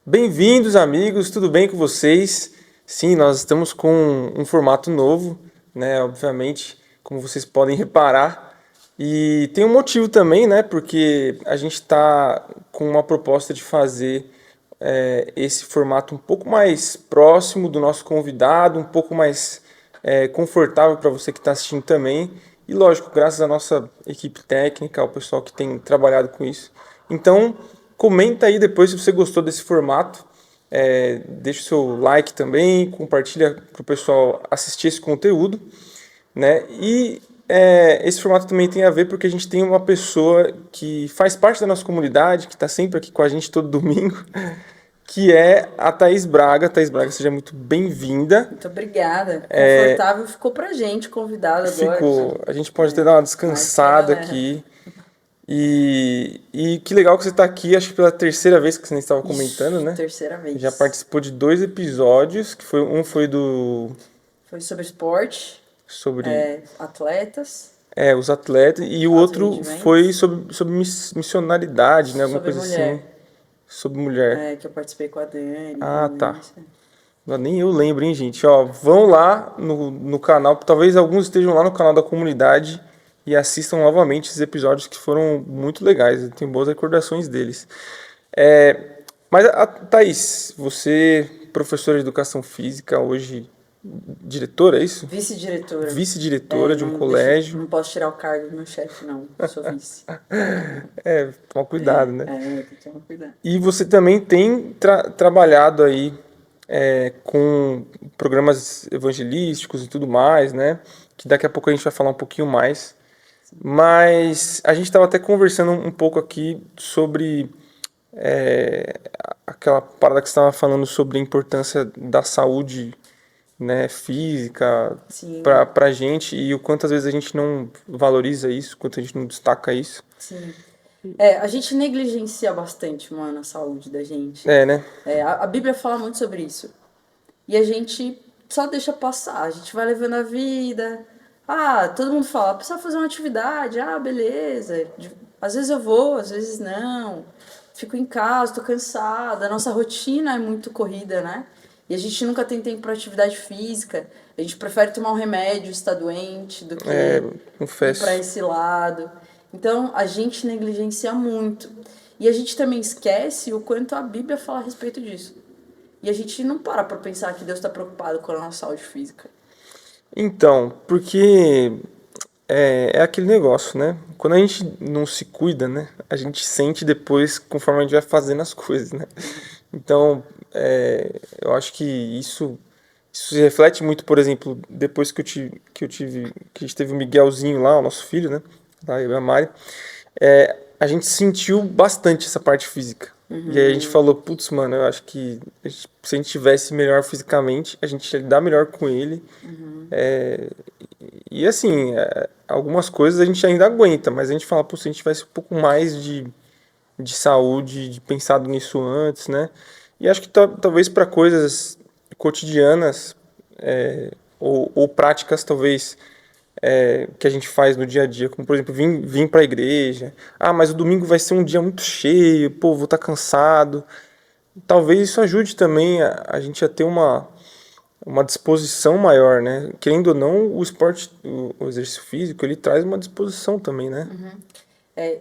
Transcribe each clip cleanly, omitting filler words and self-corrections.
Bem-vindos, amigos, tudo bem com vocês? Sim, nós estamos com um formato novo, né? Obviamente, como vocês podem reparar. E tem um motivo também, né? Porque a gente está com uma proposta de fazer esse formato um pouco mais próximo do nosso convidado, um pouco mais confortável para você que está assistindo também. E lógico, graças à nossa equipe técnica, ao pessoal que tem trabalhado com isso. Então, comenta aí depois se você gostou desse formato. Deixa o seu like também, compartilha para o pessoal assistir esse conteúdo, né? E esse formato também tem a ver porque a gente tem uma pessoa que faz parte da nossa comunidade, que está sempre aqui com a gente todo domingo, que é a Thaís Braga. Thaís Braga, seja muito bem-vinda. Muito obrigada. Confortável ficou pra gente, convidado agora Ficou, aqui. a gente pode ter dado uma Mais que a descansada galera. aqui. E que legal que você está aqui, acho que pela terceira vez que você estava comentando, Ixi, né? terceira Já vez. participou de 2 episódios, que foi um foi do Foi sobre esporte, sobre atletas, os atletas e o alto outro foi rendimento, sobre missionaridade, né? Alguma sobre coisa assim, mulher, sobre mulher. que eu participei com a Dani, Ah, tá. Vanessa. Nem eu lembro, hein, gente? Ó, vão lá no canal, talvez alguns estejam lá no canal da comunidade e assistam novamente esses episódios que foram muito legais. Eu tenho boas recordações deles. É, mas, Thaís, você, professora de educação física, hoje diretora, é isso? Vice-diretora. Vice-diretora de um Não, deixa, colégio. não posso tirar o cargo do meu chefe, não. Eu sou vice. Toma cuidado, né? Tem que tomar cuidado. E você também tem trabalhado aí com programas evangelísticos e tudo mais, né? Que daqui a pouco a gente vai falar um pouquinho mais. Mas a gente estava até conversando um pouco aqui sobre aquela parada que você estava falando sobre a importância da saúde, né, física Sim, pra gente e o quanto às vezes a gente não valoriza isso, quanto a gente não destaca isso. sim. A gente negligencia bastante, mano, a saúde da gente. É, né? A Bíblia fala muito sobre isso. E a gente só deixa passar, a gente vai levando a vida. Ah, todo mundo fala, precisa fazer uma atividade, beleza. Às vezes eu vou, às vezes não. Fico em casa, tô cansada. A nossa rotina é muito corrida, né? E a gente nunca tem tempo para atividade física. A gente prefere tomar um remédio, estar doente, do que ir para Confesso. esse lado. Então a gente negligencia muito. E a gente também esquece o quanto a Bíblia fala a respeito disso. E a gente não para pra pensar que Deus está preocupado com a nossa saúde física. Então, porque é aquele negócio, né? Quando a gente não se cuida, né? A gente sente depois conforme a gente vai fazendo as coisas, né? Então, eu acho que isso se reflete muito, por exemplo, depois que a gente teve o Miguelzinho lá, o nosso filho, né? Lá, eu e a Mari, a gente sentiu bastante essa parte física. E aí a gente falou, putz, mano, eu acho que se a gente tivesse melhor fisicamente, a gente ia lidar melhor com ele. É, e assim, algumas coisas a gente ainda aguenta, mas a gente fala, pô, se a gente tivesse um pouco mais de saúde, de pensado nisso antes, né? E acho que talvez para coisas cotidianas ou práticas talvez que a gente faz no dia a dia, como por exemplo, vim para a igreja. Ah, mas o domingo vai ser um dia muito cheio, pô, vou estar cansado. Talvez isso ajude também a gente a ter uma disposição maior, né? Querendo ou não, o esporte, o exercício físico, ele traz uma disposição também, né?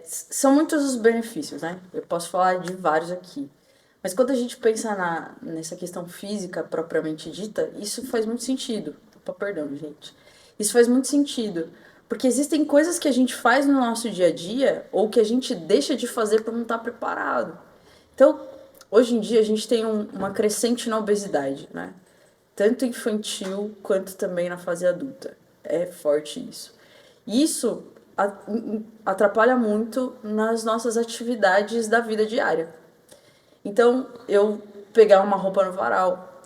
São muitos os benefícios, né? Eu posso falar de vários aqui. Mas quando a gente pensa nessa questão física propriamente dita, isso faz muito sentido. Opa, perdão, gente. Isso faz muito sentido. Porque existem coisas que a gente faz no nosso dia a dia ou que a gente deixa de fazer por não estar preparado. Então, hoje em dia, a gente tem uma crescente na obesidade, né? Tanto infantil quanto também na fase adulta. É forte isso. E isso atrapalha muito nas nossas atividades da vida diária. Então, eu pegar uma roupa no varal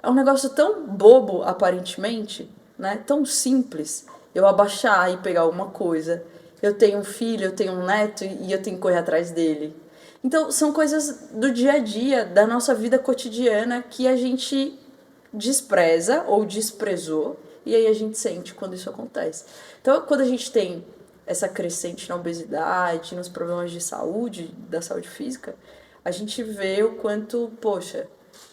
é um negócio tão bobo, aparentemente, né? Tão simples. Eu abaixar e pegar alguma coisa. Eu tenho um filho, eu tenho um neto e eu tenho que correr atrás dele. Então, são coisas do dia a dia, da nossa vida cotidiana, que a gente despreza ou desprezou, e aí a gente sente quando isso acontece. Então, quando a gente tem essa crescente na obesidade, nos problemas de saúde, da saúde física, a gente vê o quanto, poxa,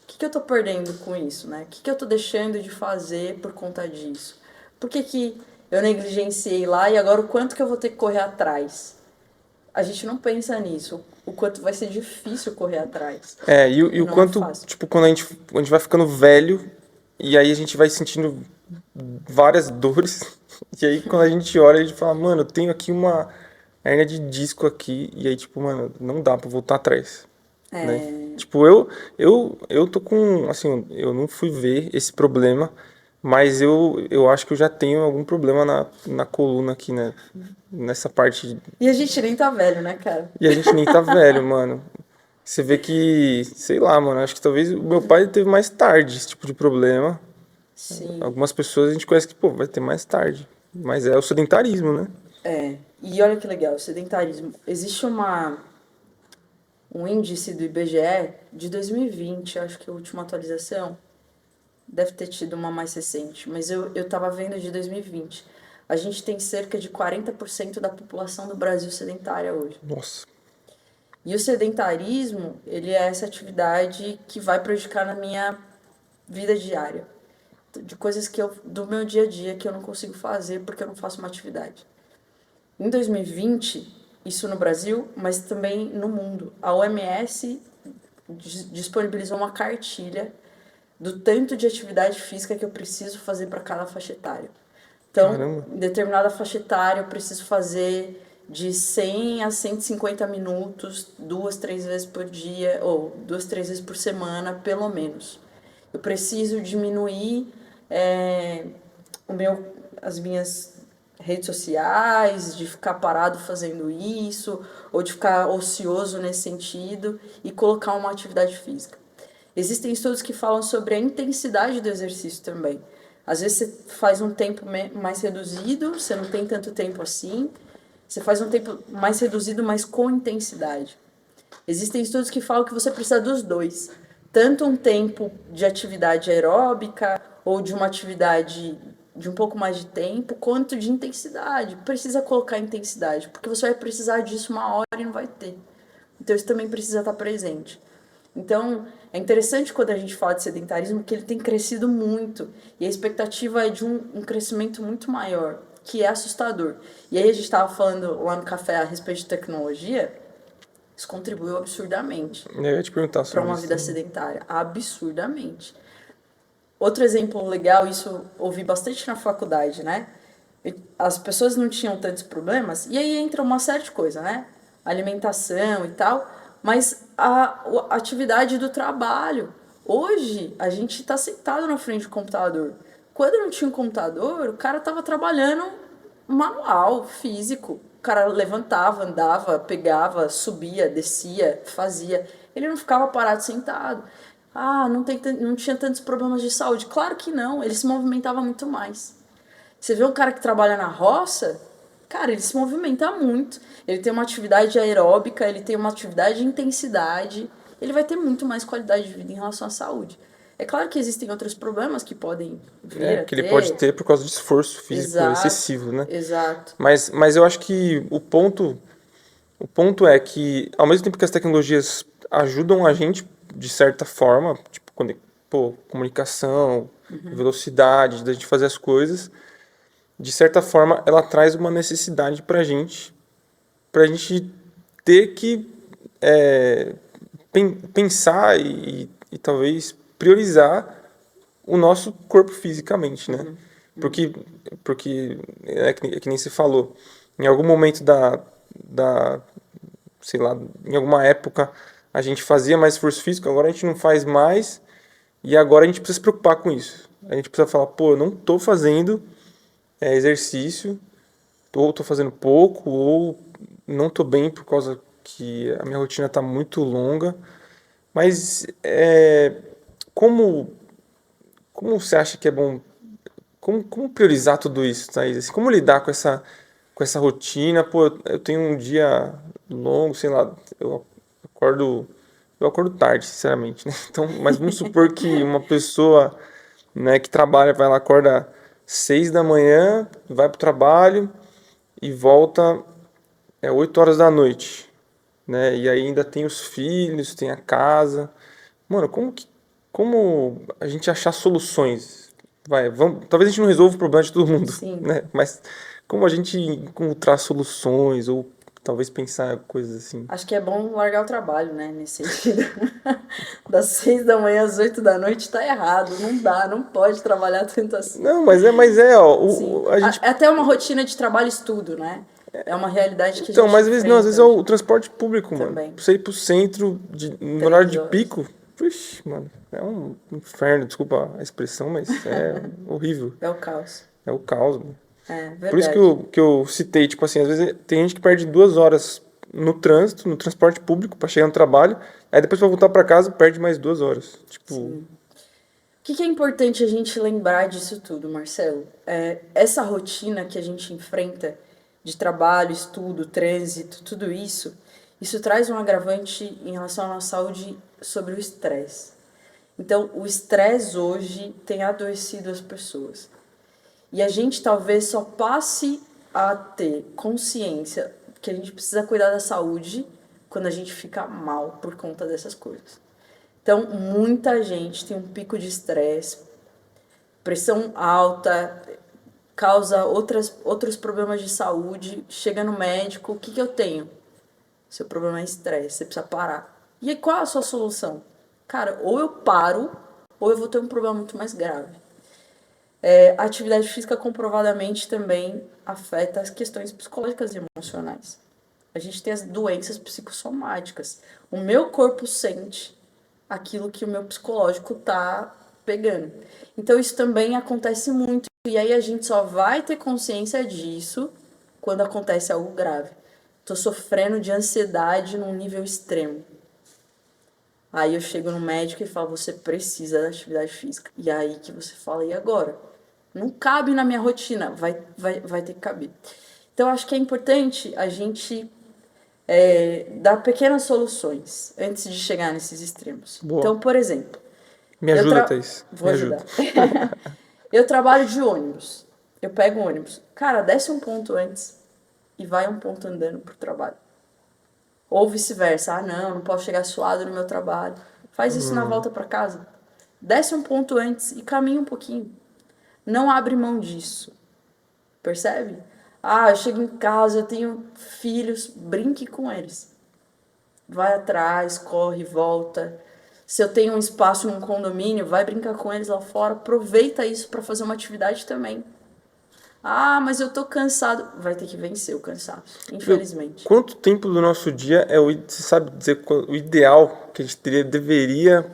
o que eu tô perdendo com isso, né? O que eu tô deixando de fazer por conta disso? Por que eu negligenciei lá e agora o quanto que eu vou ter que correr atrás? A gente não pensa nisso, o quanto vai ser difícil correr atrás. E E o não é quanto, fácil. tipo, quando a gente vai ficando velho, e aí a gente vai sentindo várias dores, e aí quando a gente olha, a gente fala, mano, eu tenho aqui uma hernia de disco aqui, e aí, tipo, mano, não dá pra voltar atrás, né? É, Tipo, eu tô com, assim, eu não fui ver esse problema, mas eu acho que eu já tenho algum problema na coluna aqui, né? Nessa parte. e a gente nem tá velho, né, cara? E a gente nem tá velho, mano. Você vê que, sei lá, mano, acho que talvez o meu pai teve mais tarde esse tipo de problema. Sim. Algumas pessoas a gente conhece que, pô, vai ter mais tarde. Mas é o sedentarismo, né? É. E olha que legal, o sedentarismo. Existe um índice do IBGE de 2020, acho que a última atualização. Deve ter tido uma mais recente, mas eu tava vendo de 2020. A gente tem cerca de 40% da população do Brasil sedentária hoje. Nossa. E o sedentarismo, ele é essa atividade que vai prejudicar na minha vida diária. De coisas do meu dia a dia que eu não consigo fazer porque eu não faço uma atividade. Em 2020, isso no Brasil, mas também no mundo, a OMS disponibilizou uma cartilha do tanto de atividade física que eu preciso fazer para cada faixa etária. Então, Caramba. em determinada faixa etária, eu preciso fazer de 100 a 150 minutos, 2, 3 vezes por dia, ou 2, 3 vezes por semana, pelo menos. Eu preciso diminuir as minhas redes sociais, de ficar parado fazendo isso, ou de ficar ocioso nesse sentido, e colocar uma atividade física. Existem estudos que falam sobre a intensidade do exercício também. Às vezes você faz um tempo mais reduzido, você não tem tanto tempo assim. Você faz um tempo mais reduzido, mas com intensidade. Existem estudos que falam que você precisa dos dois. Tanto um tempo de atividade aeróbica ou de uma atividade de um pouco mais de tempo, quanto de intensidade. Precisa colocar intensidade, porque você vai precisar disso uma hora e não vai ter. Então isso também precisa estar presente. Então, é interessante quando a gente fala de sedentarismo que ele tem crescido muito e a expectativa é de um crescimento muito maior, que é assustador. E aí a gente estava falando lá no café a respeito de tecnologia, isso contribuiu absurdamente Eu ia te perguntar para sobre uma isso vida também. sedentária, absurdamente. Outro exemplo legal, isso ouvi bastante na faculdade, né? As pessoas não tinham tantos problemas, e aí entra uma série de coisas, né? Alimentação e tal, mas a atividade do trabalho. Hoje, a gente está sentado na frente do computador. Quando não tinha um computador, o cara estava trabalhando manual, físico. O cara levantava, andava, pegava, subia, descia, fazia. Ele não ficava parado sentado. Ah, não tinha tantos problemas de saúde. Claro que não, ele se movimentava muito mais. Você vê um cara que trabalha na roça, cara, ele se movimenta muito. Ele tem uma atividade aeróbica, ele tem uma atividade de intensidade. Ele vai ter muito mais qualidade de vida em relação à saúde. É claro que existem outros problemas que podem vir É, a que ele pode ter. ter por causa de esforço físico Exato, excessivo, né? exato. Mas eu acho que o ponto é que, ao mesmo tempo que as tecnologias ajudam a gente de certa forma, tipo, pô, comunicação, velocidade, da gente fazer as coisas, de certa forma ela traz uma necessidade pra gente ter que pensar e talvez priorizar o nosso corpo fisicamente, né? Porque, porque é que nem você falou, em algum momento sei lá, em alguma época a gente fazia mais esforço físico, agora a gente não faz mais e agora a gente precisa se preocupar com isso. A gente precisa falar, pô, eu não tô fazendo exercício, ou tô fazendo pouco, ou não tô bem por causa que a minha rotina tá muito longa. Mas como, como você acha que é bom? Como priorizar tudo isso, Thaís? Assim, como lidar com essa rotina? Pô, eu tenho um dia longo, sei lá, acordo, eu acordo tarde, sinceramente, né? Então, mas vamos supor que uma pessoa, né, que trabalha, vai lá, acorda 6 da manhã, vai pro trabalho e volta 8 horas da noite. né? E aí ainda tem os filhos, tem a casa. Mano, como a gente achar soluções? Talvez a gente não resolva o problema de todo mundo, Sim. né? Mas como a gente encontrar soluções ou talvez pensar coisas assim. Acho que é bom largar o trabalho, né? Nesse sentido. Das 6 da manhã às 8 da noite tá errado. Não dá, não pode trabalhar tanto assim. Não, mas ó, Sim. a gente. É até uma rotina de trabalho e estudo, né? É uma realidade que a Então, gente mas às vezes não, às vezes enfrenta é hoje o transporte público, mano. também. Pra você ir pro centro no horário 3 horas. pico, puxa, mano, é um inferno, desculpa a expressão, mas é horrível. É o caos. É o caos, mano. É Por isso verdade. que eu citei, tipo assim, às vezes tem gente que perde 2 horas no trânsito, no transporte público, pra chegar no trabalho, aí depois pra voltar pra casa perde mais 2 horas. Tipo, Sim. O que é importante a gente lembrar disso tudo, Marcelo? Essa rotina que a gente enfrenta de trabalho, estudo, trânsito, tudo isso traz um agravante em relação à nossa saúde sobre o estresse. Então, o estresse hoje tem adoecido as pessoas. E a gente talvez só passe a ter consciência que a gente precisa cuidar da saúde quando a gente fica mal por conta dessas coisas. Então, muita gente tem um pico de estresse, pressão alta, causa outros problemas de saúde, chega no médico, o que eu tenho? Seu problema é estresse, você precisa parar. E aí, qual é a sua solução? Cara, ou eu paro, ou eu vou ter um problema muito mais grave. A atividade física comprovadamente também afeta as questões psicológicas e emocionais. A gente tem as doenças psicossomáticas. O meu corpo sente aquilo que o meu psicológico tá pegando. Então isso também acontece muito. E aí a gente só vai ter consciência disso quando acontece algo grave. Tô sofrendo de ansiedade num nível extremo. Aí eu chego no médico e falo, você precisa da atividade física. E aí que você fala, e agora? Não cabe na minha rotina, vai ter que caber. Então acho que é importante a gente dar pequenas soluções antes de chegar nesses extremos. boa. Então, por exemplo, Me ajuda, Thaís. vou Me ajuda. ajudar. Eu trabalho de ônibus. Eu pego um ônibus. Cara, desce um ponto antes e vai um ponto andando pro trabalho. Ou vice-versa. Ah, não posso chegar suado no meu trabalho. Faz isso na volta para casa. Desce um ponto antes e caminha um pouquinho. Não abre mão disso. Percebe? Ah, eu chego em casa, eu tenho filhos, brinque com eles. Vai atrás, corre, volta. Se eu tenho um espaço num condomínio, vai brincar com eles lá fora. Aproveita isso para fazer uma atividade também. Ah, mas eu tô cansado. Vai ter que vencer o cansaço, Meu, infelizmente. quanto tempo do nosso dia você sabe dizer o ideal que a gente deveria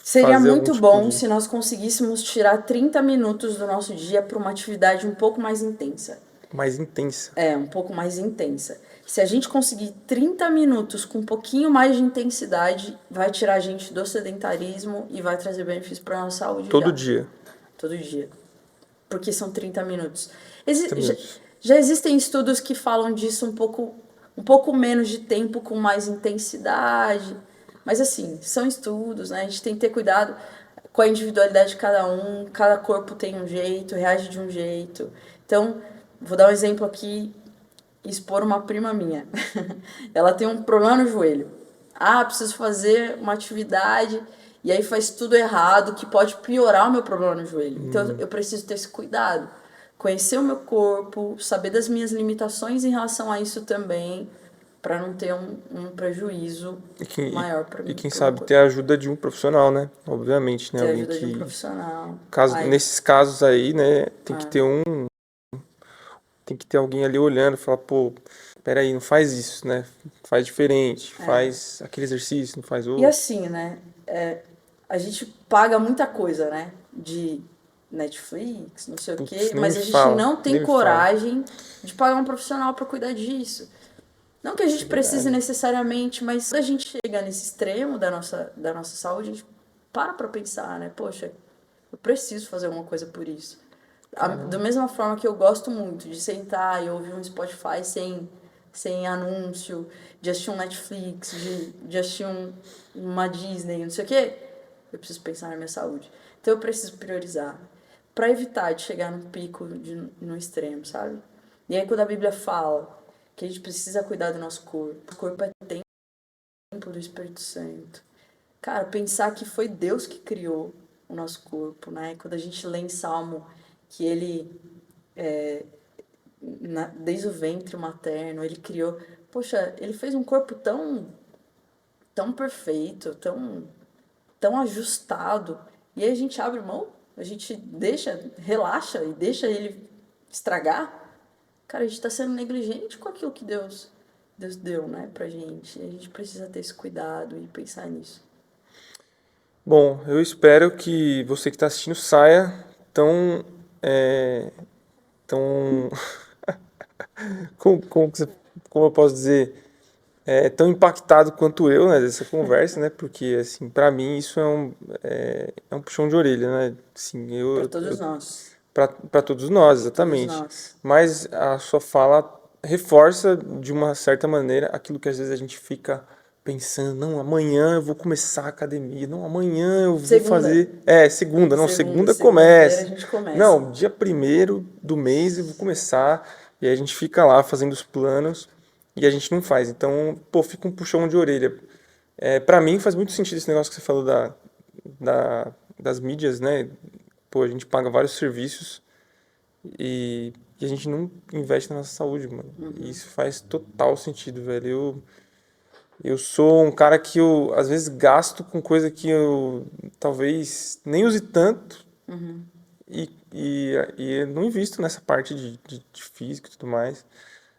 Seria fazer algum muito tipo bom de se nós conseguíssemos tirar 30 minutos do nosso dia para uma atividade um pouco mais intensa. mais intensa? Um pouco mais intensa. Se a gente conseguir 30 minutos com um pouquinho mais de intensidade, vai tirar a gente do sedentarismo e vai trazer benefícios para a nossa saúde Todo já. dia. Todo dia. Porque são 30 minutos. 30 minutos. Já existem estudos que falam disso um pouco menos de tempo com mais intensidade. Mas assim, são estudos, né? A gente tem que ter cuidado com a individualidade de cada corpo tem um jeito, reage de um jeito. Então, vou dar um exemplo aqui, expor uma prima minha. Ela tem um problema no joelho. Ah, preciso fazer uma atividade e aí faz tudo errado, que pode piorar o meu problema no joelho. Então eu preciso ter esse cuidado. Conhecer o meu corpo, saber das minhas limitações em relação a isso também, para não ter um prejuízo maior para E mim, quem pro meu sabe corpo. ter a ajuda de um profissional, né? Obviamente, né? Ter a Alguém ajuda de um que. profissional. Nesses casos aí, né? Tem que ter Tem que ter alguém ali olhando, falar, pô, peraí, não faz isso, né? Faz diferente, faz aquele exercício, não faz E outro. assim, né? A gente paga muita coisa, né? De Netflix, não sei o quê, Putz, nem me mas a gente fala, não tem nem me fala. coragem de pagar um profissional para cuidar disso. Não que a Isso gente é precise verdade. necessariamente, mas quando a gente chega nesse extremo da nossa saúde, a gente para pensar, né? Poxa, eu preciso fazer alguma coisa por isso. Da mesma forma que eu gosto muito de sentar e ouvir um Spotify sem anúncio, de assistir um Netflix, de assistir uma Disney, não sei o quê, eu preciso pensar na minha saúde. Então eu preciso priorizar para evitar de chegar num pico, no extremo, sabe? E aí quando a Bíblia fala que a gente precisa cuidar do nosso corpo é templo tempo do Espírito Santo. Cara, pensar que foi Deus que criou o nosso corpo, né? Quando a gente lê em Salmo que ele, desde o ventre materno, ele criou. Poxa, ele fez um corpo tão perfeito, tão ajustado. E aí a gente abre mão, a gente relaxa e deixa ele estragar. Cara, a gente tá sendo negligente com aquilo que Deus deu, né, pra gente. E a gente precisa ter esse cuidado e pensar nisso. Bom, eu espero que você que está assistindo saia tão, tão, como, como eu posso dizer, tão impactado quanto eu, né, dessa conversa, né, porque, assim, para mim isso é um puxão de orelha, né, assim, Pra todos nós. para todos nós, Todos exatamente. nós. Mas a sua fala reforça de uma certa maneira aquilo que às vezes a gente fica pensando, não, amanhã eu vou começar a academia, não, amanhã eu vou Segunda. fazer, segunda, não, segunda Segunda-feira a começa. gente começa. Não, dia primeiro do mês eu vou começar, e aí a gente fica lá fazendo os planos e a gente não faz. Então, pô, fica um puxão de orelha. Para mim faz muito sentido esse negócio que você falou das mídias, né? Pô, a gente paga vários serviços e a gente não investe na nossa saúde, mano. E isso faz total sentido, velho. Eu sou um cara que eu, às vezes, gasto com coisa que eu talvez nem use tanto e eu não invisto nessa parte de físico e tudo mais.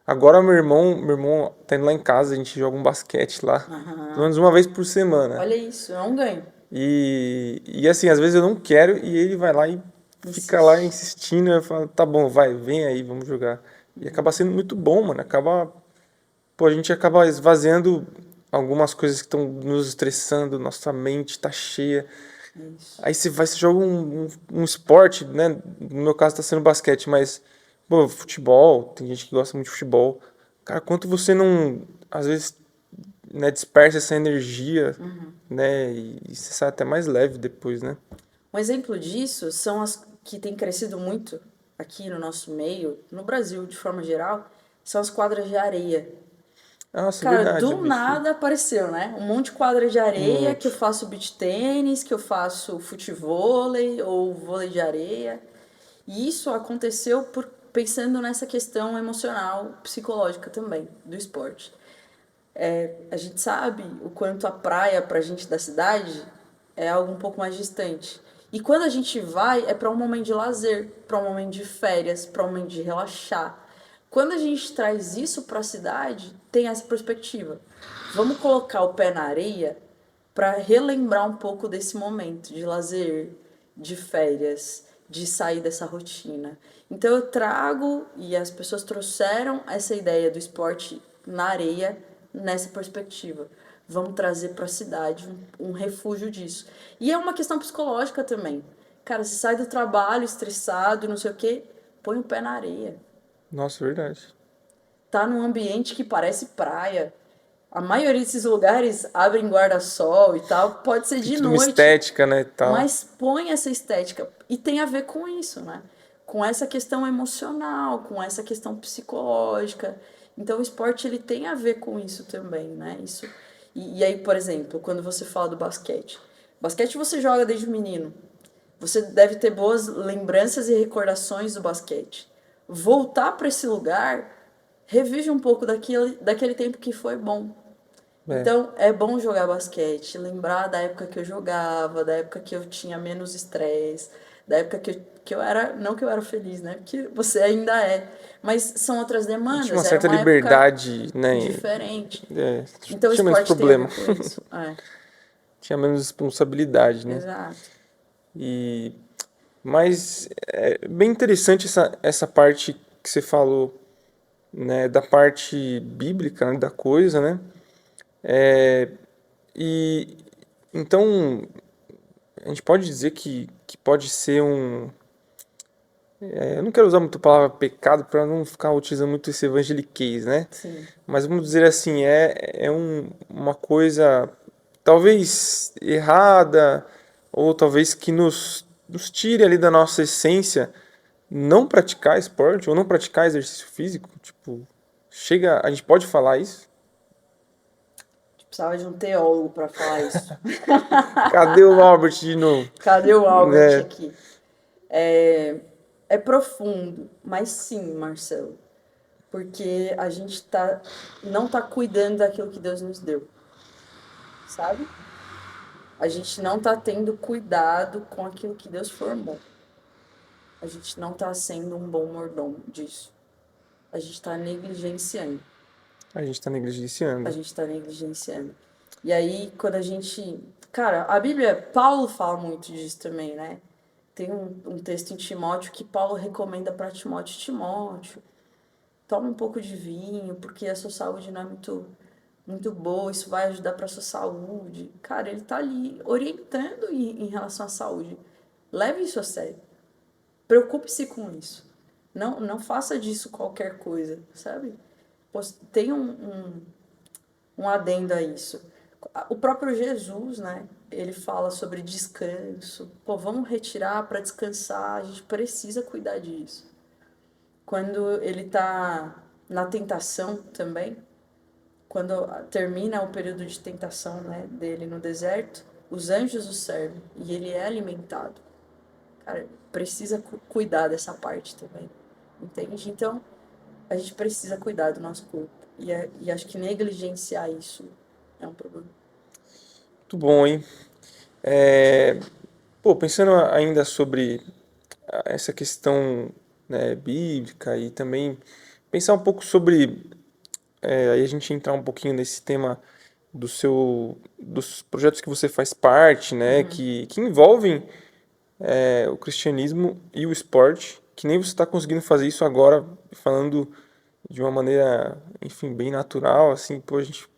Agora meu irmão tá indo lá em casa, a gente joga um basquete lá, pelo menos uma vez por semana. Olha isso, é um ganho. E assim, às vezes eu não quero e ele vai lá e fica lá Insiste. insistindo. Eu falo, tá bom, vai, vem aí, vamos jogar. E acaba sendo muito bom, mano. Pô, a gente acaba esvaziando algumas coisas que estão nos estressando, nossa mente tá cheia. Isso. Aí você joga um esporte, né? No meu caso tá sendo basquete, mas, pô, futebol, tem gente que gosta muito de futebol. Cara, quanto você não, às vezes, né, dispersa essa energia, né? E você sai até mais leve depois, né? Um exemplo disso são as que têm crescido muito aqui no nosso meio, no Brasil de forma geral, são as quadras de areia. Nossa, é Cara, verdade, eu do vi isso aí. nada apareceu, né? Um monte de quadra de Um areia que eu monte. faço beach tênis, que eu faço futevôlei ou vôlei de areia. E isso aconteceu pensando nessa questão emocional, psicológica também, do esporte. A gente sabe o quanto a praia pra gente da cidade é algo um pouco mais distante. E quando a gente vai, é para um momento de lazer, para um momento de férias, para um momento de relaxar. Quando a gente traz isso para a cidade, tem essa perspectiva. Vamos colocar o pé na areia para relembrar um pouco desse momento de lazer, de férias, de sair dessa rotina. Então eu trago e as pessoas trouxeram essa ideia do esporte na areia nessa perspectiva. Vamos trazer para a cidade um refúgio disso. E é uma questão psicológica também. Cara, você sai do trabalho estressado, não sei o quê, põe o pé na areia. Nossa, é verdade. Tá num ambiente que parece praia. A maioria desses lugares abrem guarda-sol e tal, pode ser Tem de tudo uma noite, estética, né, e tal. mas põe essa estética e tem a ver com isso, né? Com essa questão emocional, com essa questão psicológica. Então o esporte ele tem a ver com isso também, né? Isso. E aí, por exemplo, quando você fala do basquete, basquete você joga desde menino. Você deve ter boas lembranças e recordações do basquete. Voltar para esse lugar revive um pouco daquele tempo que foi bom. É. Então, é bom jogar basquete, lembrar da época que eu jogava, da época que eu tinha menos estresse, da época que eu era, não que eu era feliz, né? Porque você ainda é, mas são outras Tinha uma demandas, era certa uma época liberdade, né? diferente. É, Então, o tinha menos esporte tem a problema. ver com isso. Tinha menos responsabilidade, né? Exato. E, mas é bem interessante essa parte que você falou, né? Da parte bíblica, né, da coisa, né? E então a gente pode dizer que pode ser um. Eu não quero usar muito a palavra pecado para não ficar utilizando muito esse evangeliquez, né? Sim. Mas vamos dizer assim, uma coisa talvez errada, ou talvez que nos tire ali da nossa essência não praticar esporte ou não praticar exercício físico. Tipo, a gente pode falar isso? Precisava de um teólogo para falar isso. Cadê o Albert de novo? Cadê o Albert É, aqui? É profundo, mas sim, Marcelo. Porque a gente não tá cuidando daquilo que Deus nos deu, sabe? A gente não tá tendo cuidado com aquilo que Deus formou. A gente não tá sendo um bom mordomo disso. A gente tá negligenciando. a gente tá A negligenciando. gente tá negligenciando. E aí, quando a gente. Cara, a Bíblia, Paulo fala muito disso também, né? Tem um texto em Timóteo que Paulo recomenda para Timóteo: Timóteo, toma um pouco de vinho, porque a sua saúde não é muito boa, isso vai ajudar para sua saúde. Cara, ele tá ali orientando em relação à saúde. Leve isso a sério. Preocupe-se com isso. Não faça disso qualquer coisa, sabe? Tem um adendo a isso. O próprio Jesus, né? Ele fala sobre descanso. Pô, vamos retirar para descansar. A gente precisa cuidar disso. Quando ele tá na tentação também, quando termina o período de tentação, né, dele no deserto, os anjos o servem e ele é alimentado. Cara, precisa cuidar dessa parte também, entende? Então, a gente precisa cuidar do nosso corpo. E acho que negligenciar isso é um problema. Muito bom, hein? É, pô, pensando ainda sobre essa questão, né, bíblica e também pensar um pouco sobre, aí a gente entrar um pouquinho nesse tema dos projetos que você faz parte, né, que envolvem o cristianismo e o esporte, que nem você está conseguindo fazer isso agora, falando de uma maneira, enfim, bem natural, assim, pô, a gente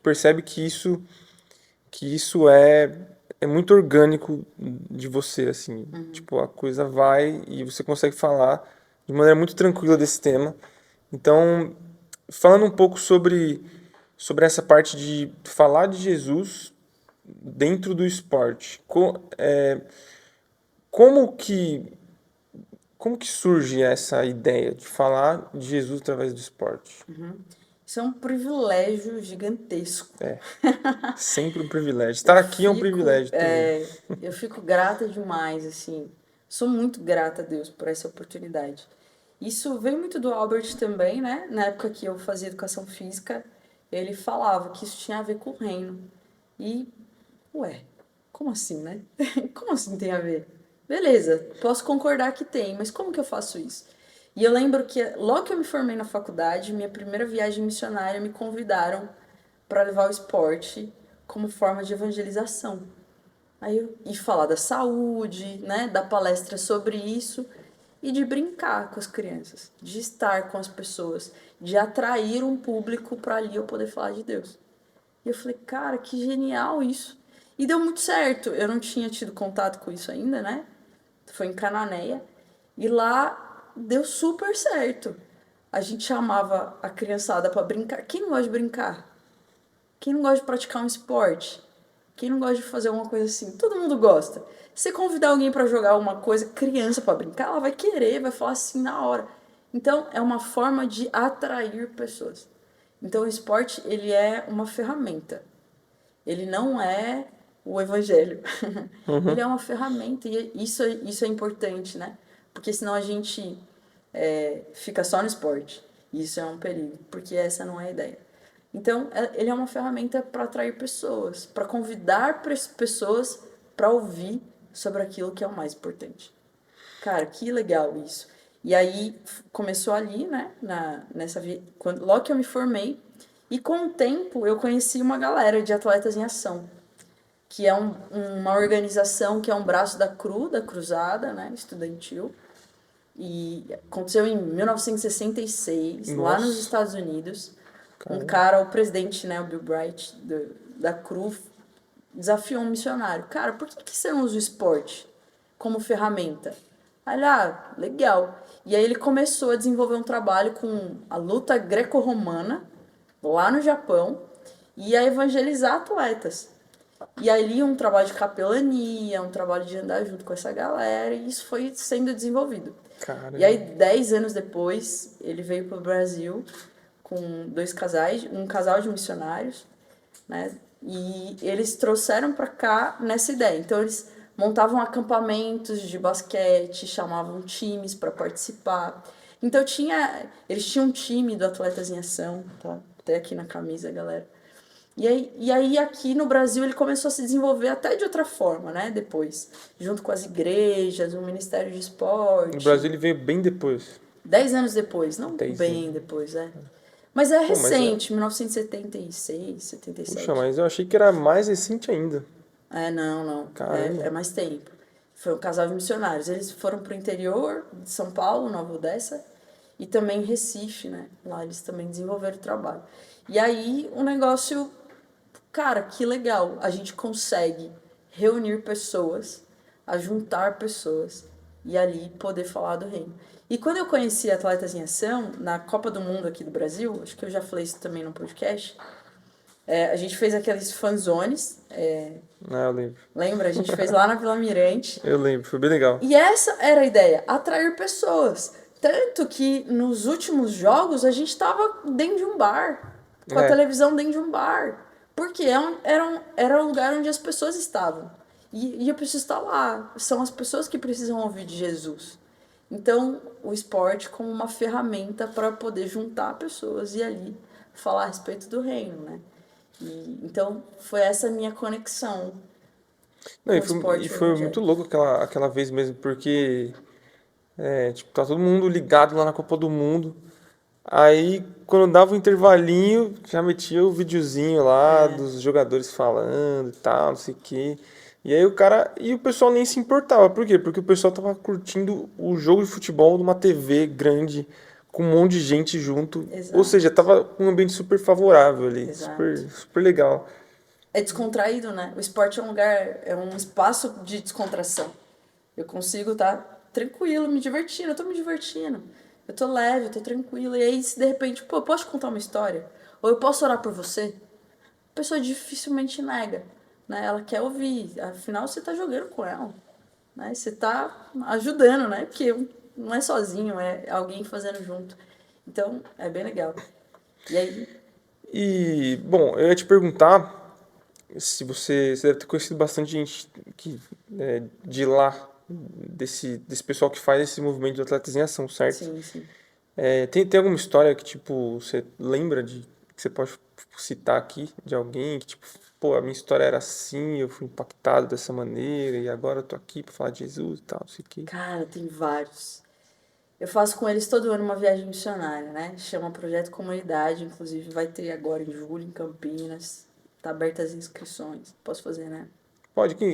percebe que isso é muito orgânico de você, assim, tipo, a coisa vai e você consegue falar de maneira muito tranquila desse tema. Então, falando um pouco sobre essa parte de falar de Jesus dentro do esporte, como que como que surge essa ideia de falar de Jesus através do esporte? Isso é um privilégio gigantesco. Sempre um privilégio. Eu Estar aqui é um fico, privilégio também. é, eu fico grata demais, assim. Sou muito grata a Deus por essa oportunidade. Isso veio muito do Albert também, né? Na época que eu fazia educação física, ele falava que isso tinha a ver com o reino. E, ué, como assim, né? Como assim tem a ver? Beleza, posso concordar que tem, mas como que eu faço isso? E eu lembro que logo que eu me formei na faculdade, minha primeira viagem missionária me convidaram para levar o esporte como forma de evangelização. E falar da saúde, né, da palestra sobre isso e de brincar com as crianças, de estar com as pessoas, de atrair um público para ali eu poder falar de Deus. E eu falei, cara, que genial isso. E deu muito certo. Eu não tinha tido contato com isso ainda, né? Foi em Cananéia. E lá deu super certo. A gente chamava a criançada para brincar. Quem não gosta de brincar? Quem não gosta de praticar um esporte? Quem não gosta de fazer alguma coisa assim? Todo mundo gosta. Se você convidar alguém para jogar uma coisa, criança para brincar, ela vai querer, vai falar assim na hora. Então, é uma forma de atrair pessoas. Então, o esporte, ele é uma ferramenta. Ele não é o evangelho. Ele é uma ferramenta e isso é importante, né? Porque senão a gente fica só no esporte. E isso é um perigo, porque essa não é a ideia. Então, ele é uma ferramenta para atrair pessoas, para convidar pessoas para ouvir sobre aquilo que é o mais importante. Cara, que legal isso. E aí começou ali, né, logo que eu me formei, e com o tempo eu conheci uma galera de Atletas em Ação, que é uma organização que é um braço da Cruzada, né, estudantil, e aconteceu em 1966, lá nos Nossa, Estados Unidos. Um caramba. cara, o presidente, né, o Bill Bright, da CRU, desafiou um missionário. Cara, por que você não usa o esporte como ferramenta? Aí ele, legal. E aí ele começou a desenvolver um trabalho com a luta greco-romana, lá no Japão, e a evangelizar atletas. E ali um trabalho de capelania, um trabalho de andar junto com essa galera, e isso foi sendo desenvolvido. E aí, Caramba. 10 anos depois, ele veio para o Brasil com dois casais, um casal de missionários, né? E eles trouxeram para cá nessa ideia. Então eles montavam acampamentos de basquete, chamavam times para participar. Então eles tinham um time do Atletas em Ação, tá? Até aqui na camisa, galera. E aí aqui no Brasil ele começou a se desenvolver até de outra forma, né? Depois, junto com as igrejas, o Ministério de No Esporte. Brasil ele veio bem depois. 10 anos depois, não 10 bem anos. depois, é. Mas é Pô, mas é. recente, 1976, Puxa, 77. mas eu achei que era mais recente ainda. É, não. É Caramba. mais tempo. Foi um casal de missionários. Eles foram pro interior de São Paulo, Nova Odessa, e também em Recife, né? Lá eles também desenvolveram o trabalho. E aí o negócio, cara, que legal. A gente consegue reunir pessoas, a juntar pessoas e ali poder falar do reino. E quando eu conheci Atletas em Ação, na Copa do Mundo aqui do Brasil, acho que eu já falei isso também no podcast, a gente fez aqueles fanzones, Ah, eu lembro. lembra? A gente fez lá na Vila Mirante. Eu lembro, foi bem legal. E essa era a ideia, atrair pessoas. Tanto que nos últimos jogos a gente estava dentro de um bar, com a É. televisão dentro de um bar. Porque era um lugar onde as pessoas estavam. E eu preciso estar lá. São as pessoas que precisam ouvir de Jesus. Então, o esporte como uma ferramenta para poder juntar pessoas e ali falar a respeito do reino, né? Então, foi essa minha conexão Não, com e o foi, esporte e e o foi muito evangelho. louco aquela vez mesmo, porque tipo, tá todo mundo ligado lá na Copa do Mundo. Aí, quando dava o intervalinho, já metia o videozinho lá É, dos jogadores falando e tal, não sei o quê. E aí o cara. E o pessoal nem se importava. Por quê? Porque o pessoal tava curtindo o jogo de futebol numa TV grande, com um monte de gente junto. Ou seja, exato, tava um ambiente super favorável ali. Super, exato. super legal. É descontraído, né? O esporte é um lugar, é um espaço de descontração. Eu consigo estar tranquilo, me divertindo, eu tô me divertindo. Eu tô leve, eu tô tranquila. E aí, se de repente, pô, eu posso te contar uma história? Ou eu posso orar por você? A pessoa dificilmente nega, né? Ela quer ouvir. Afinal, você tá jogando com ela, né? Você tá ajudando, né? Porque não é sozinho, é alguém fazendo junto. Então, é bem legal. E aí, E, bom, eu ia te perguntar se você deve ter conhecido bastante gente de lá, desse pessoal que faz esse movimento de atletas em ação, certo? sim, sim. Tem alguma história que, tipo, você lembra que você pode citar aqui de alguém que, tipo, pô, a minha história era assim, eu fui impactado dessa maneira e agora eu tô aqui pra falar de Jesus e tal, não sei o quê. Cara, tem vários. Eu faço com eles todo ano uma viagem missionária, né? Chama Projeto Comunidade, inclusive vai ter agora em julho em Campinas. Tá abertas as inscrições. Posso fazer, né?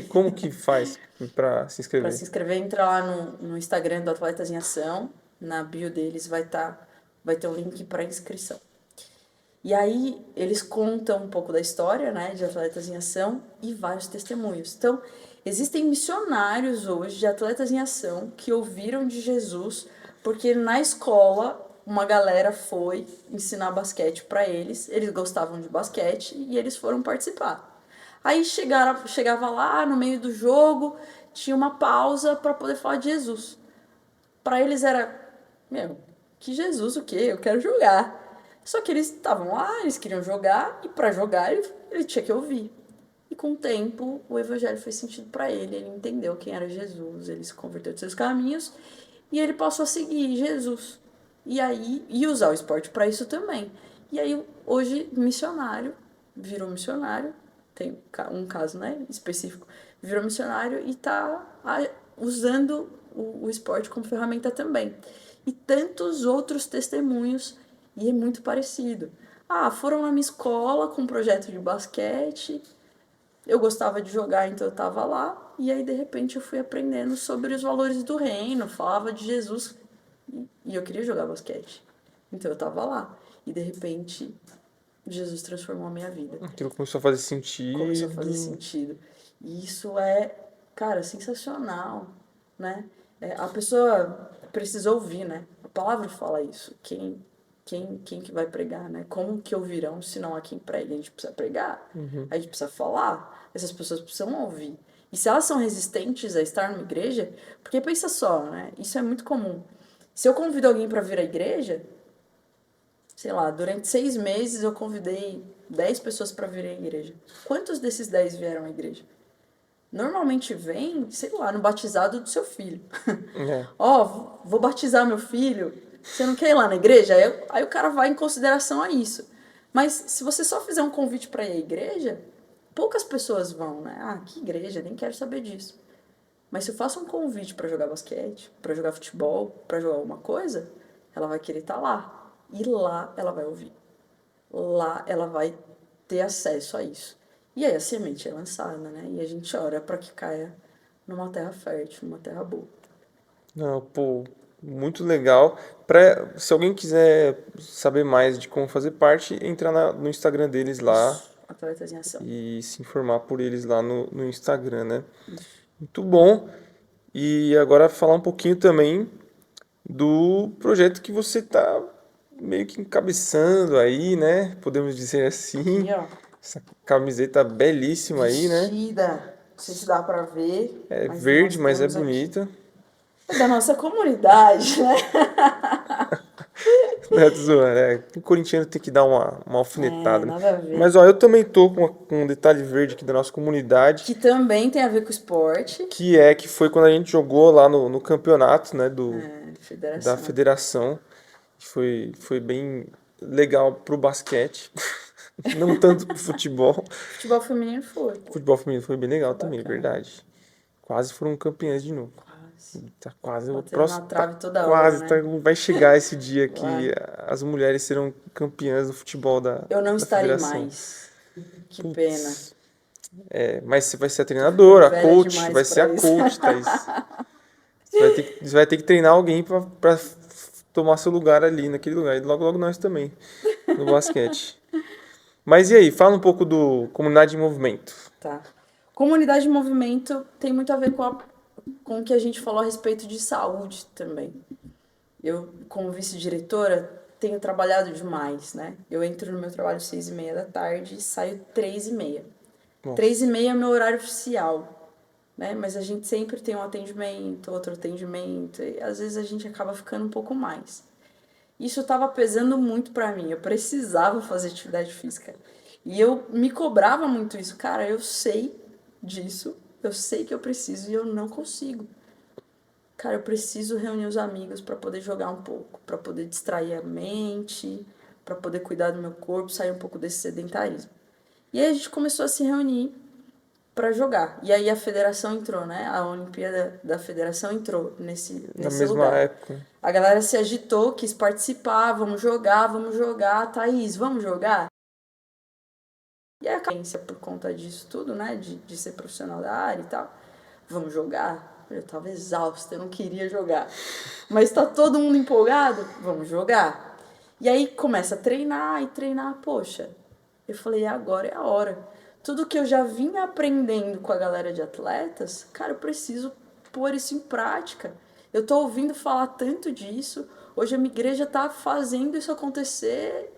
Como que faz pra se Para inscrever? se inscrever, entra lá no Instagram do Atletas em Ação. Na bio deles vai ter um link para inscrição. E aí eles contam um pouco da história, né, de Atletas em Ação e vários testemunhos. Então, existem missionários hoje de Atletas em Ação que ouviram de Jesus porque na escola uma galera foi ensinar basquete para eles gostavam de basquete e eles foram participar. Aí chegava lá no meio do jogo, tinha uma pausa para poder falar de Jesus. Para eles era, meu, que Jesus o quê? Eu quero jogar. Só que eles estavam lá, eles queriam jogar, e para jogar ele tinha que ouvir. E com o tempo, o evangelho fez sentido para ele entendeu quem era Jesus, ele se converteu de seus caminhos, e ele passou a seguir Jesus. E aí, e usar o esporte para isso também. E aí, hoje, virou missionário, tem um caso, né, específico, virou missionário e tá usando o esporte como ferramenta também. E tantos outros testemunhos, e é muito parecido. Ah, foram na minha escola com um projeto de basquete, eu gostava de jogar, então eu tava lá, e aí de repente eu fui aprendendo sobre os valores do reino, falava de Jesus, e eu queria jogar basquete. Então eu tava lá, e de repente Jesus transformou a minha vida. Aquilo começou a fazer Começou a fazer sentido. sentido. E isso é, cara, sensacional, né? A pessoa precisa ouvir, né? A palavra fala isso. Quem que vai pregar, né? Como que ouvirão se não há quem pregue? A gente precisa pregar, a gente precisa falar, essas pessoas precisam ouvir. E se elas são resistentes a estar numa igreja, porque pensa só, né? Isso é muito comum. Se eu convido alguém para vir à igreja, sei lá, durante 6 meses eu convidei 10 pessoas para virem à igreja. Quantos desses 10 vieram à igreja? Normalmente vem, sei lá, no batizado do seu filho. É. Ó, vou batizar meu filho, você não quer ir lá na igreja? Aí o cara vai em consideração a isso. Mas se você só fizer um convite para ir à igreja, poucas pessoas vão, né? Ah, que igreja, nem quero saber disso. Mas se eu faço um convite para jogar basquete, para jogar futebol, para jogar alguma coisa, ela vai querer estar lá. E lá ela vai ouvir. Lá ela vai ter acesso a isso. E aí a semente é lançada, né? E a gente ora para que caia numa terra fértil, numa terra boa. Não, pô, muito legal. Se alguém quiser saber mais de como fazer parte, entra no Instagram deles lá Isso, atletas em ação. e se informar por eles lá no Instagram, né? Isso. Muito bom. E agora falar um pouquinho também do projeto que você tá meio que encabeçando aí, né? Podemos dizer assim. Aqui, ó, Essa camiseta belíssima aí, né? vestida. Não sei se dá pra ver, É mas nós verde, mas é temos aqui. bonita. É da nossa comunidade, né? Não é, tô zoando, o corintiano tem que dar uma É, alfinetada, né? nada a ver. Mas ó, eu também tô com um detalhe verde aqui da nossa comunidade, Que também tem a ver com esporte. que foi quando a gente jogou lá no campeonato, né, É, da federação. federação. Foi bem legal pro basquete, não tanto pro futebol. Futebol feminino foi, O pô. futebol feminino foi bem legal Foi também, bacana. verdade. Quase foram campeãs de novo. Quase. Tá quase o Batendo na próximo, tá trave toda hora, quase, né? vai chegar esse dia que Vai. as mulheres serão campeãs do futebol Eu não da estarei federação. mais. Que pena. Putz, mas você vai ser a Tô ficando treinadora, a velha coach, demais vai ser pra a isso. coach, Thaís. Você vai ter que treinar alguém pra tomar seu lugar ali, naquele lugar. E logo, logo nós também, no basquete. Mas e aí, fala um pouco do Comunidade em Movimento. Tá. Comunidade de movimento tem muito a ver com o que a gente falou a respeito de saúde também. Eu, como vice-diretora, tenho trabalhado demais, né? Eu entro no meu trabalho às 6h30 da tarde e saio 3h30. Três e Nossa, meia é meu horário oficial, né? Mas a gente sempre tem um atendimento, outro atendimento, e às vezes a gente acaba ficando um pouco mais. Isso estava pesando muito pra mim, eu precisava fazer atividade física. E eu me cobrava muito isso. Cara, eu sei disso, eu sei que eu preciso e eu não consigo. Cara, eu preciso reunir os amigos para poder jogar um pouco, para poder distrair a mente, para poder cuidar do meu corpo, sair um pouco desse sedentarismo. E aí a gente começou a se reunir para jogar. E aí a federação entrou, né? A Olimpíada da Federação entrou na nesse mesma lugar. época. A galera se agitou, quis participar, vamos jogar, vamos jogar. Thaís, vamos jogar? E a carência por conta disso tudo, né? De ser profissional da área e tal. Vamos jogar? Eu tava exausta, eu não queria jogar. Mas tá todo mundo empolgado? Vamos jogar. E aí começa a treinar e treinar. Poxa, eu falei, agora é a hora. Tudo que eu já vinha aprendendo com a galera de atletas, cara, eu preciso pôr isso em prática. Eu tô ouvindo falar tanto disso. Hoje a minha igreja tá fazendo isso acontecer.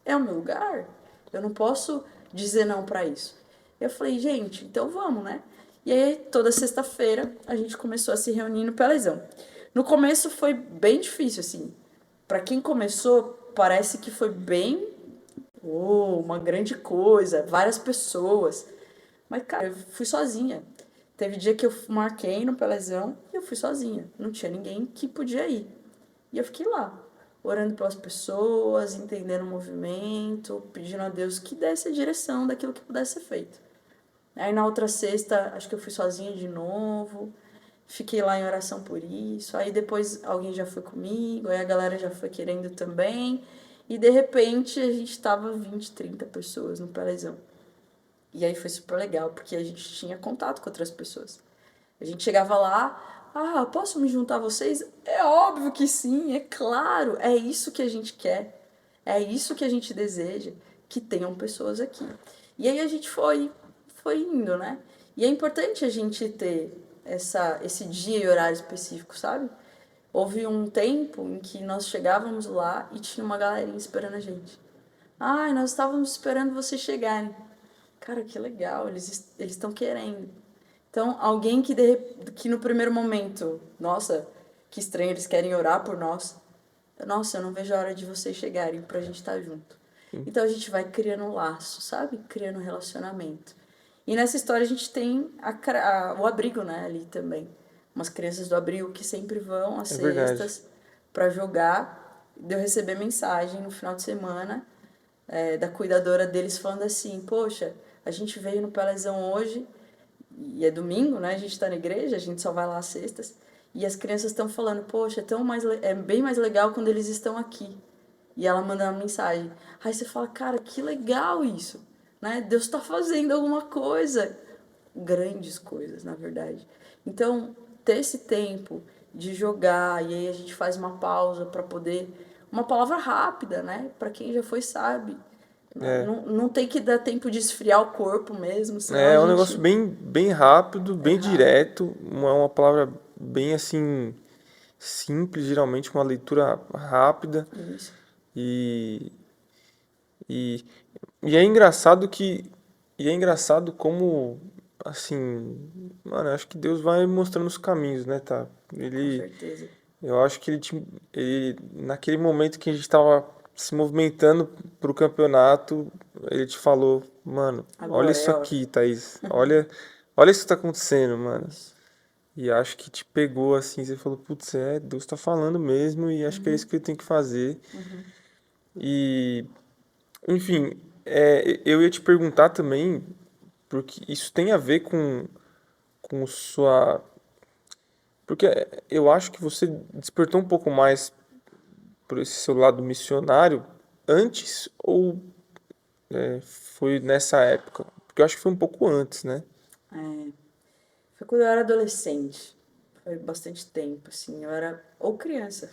É o meu lugar. Eu não posso dizer não para isso. Eu falei, gente, então vamos, né? E aí, toda sexta-feira, a gente começou a se reunir no Pelezão. No começo foi bem difícil, assim. Para quem começou, parece que foi bem, uma grande coisa, várias pessoas. Mas, cara, eu fui sozinha. Teve dia que eu marquei no Pelezão e eu fui sozinha. Não tinha ninguém que podia ir. E eu fiquei lá, orando pelas pessoas, entendendo o movimento, pedindo a Deus que desse a direção daquilo que pudesse ser feito. Aí na outra sexta, acho que eu fui sozinha de novo, fiquei lá em oração por isso. Aí depois alguém já foi comigo, aí a galera já foi querendo também. E de repente a gente tava 20, 30 pessoas no Pelezão. E aí foi super legal, porque a gente tinha contato com outras pessoas. A gente chegava lá, posso me juntar a vocês? É óbvio que sim, é claro, é isso que a gente quer, é isso que a gente deseja, que tenham pessoas aqui. E aí a gente foi indo, né? E é importante a gente ter esse dia e horário específico, sabe? Houve um tempo em que nós chegávamos lá e tinha uma galerinha esperando a gente. Ai, nós estávamos esperando vocês chegarem. Cara, que legal, eles estão querendo. Então, alguém que no primeiro momento, nossa, que estranho, eles querem orar por nós. Nossa, eu não vejo a hora de vocês chegarem pra gente estar junto. Então a gente vai criando um laço, sabe? Criando um relacionamento. E nessa história a gente tem o abrigo, né, ali também. Umas crianças do abrigo que sempre vão às É verdade. sextas pra jogar. De eu receber mensagem no final de semana da cuidadora deles falando assim, poxa, a gente veio no Pelezão hoje, e é domingo, né? A gente tá na igreja, a gente só vai lá às sextas. E as crianças estão falando, poxa, é bem mais legal quando eles estão aqui. E ela manda uma mensagem. Aí você fala, cara, que legal isso, né? Deus está fazendo alguma coisa. Grandes coisas, na verdade. Então, ter esse tempo de jogar, e aí a gente faz uma pausa para poder. Uma palavra rápida, né? Para quem já foi, sabe. É. Não tem que dar tempo de esfriar o corpo mesmo, senão a É um negócio gente. bem rápido, É bem rápido. direto, uma palavra bem assim simples, geralmente uma leitura rápida Isso. e, e, e é engraçado como assim, mano, eu acho que Deus vai mostrando os caminhos, né, tá? Com Ele, certeza. eu acho que ele naquele momento que a gente tava se movimentando pro campeonato, ele te falou, mano, olha Agora isso é a hora. aqui, Thaís, olha isso que tá acontecendo, mano. E acho que te pegou assim, você falou, putz, Deus tá falando mesmo e acho que é isso que eu tenho que fazer. E, enfim, eu ia te perguntar também, porque isso tem a ver com sua. Porque eu acho que você despertou um pouco mais por esse seu lado missionário antes ou foi nessa época? Porque eu acho que foi um pouco antes, né? É, foi quando eu era adolescente. Foi bastante tempo, assim. Eu era. Ou criança.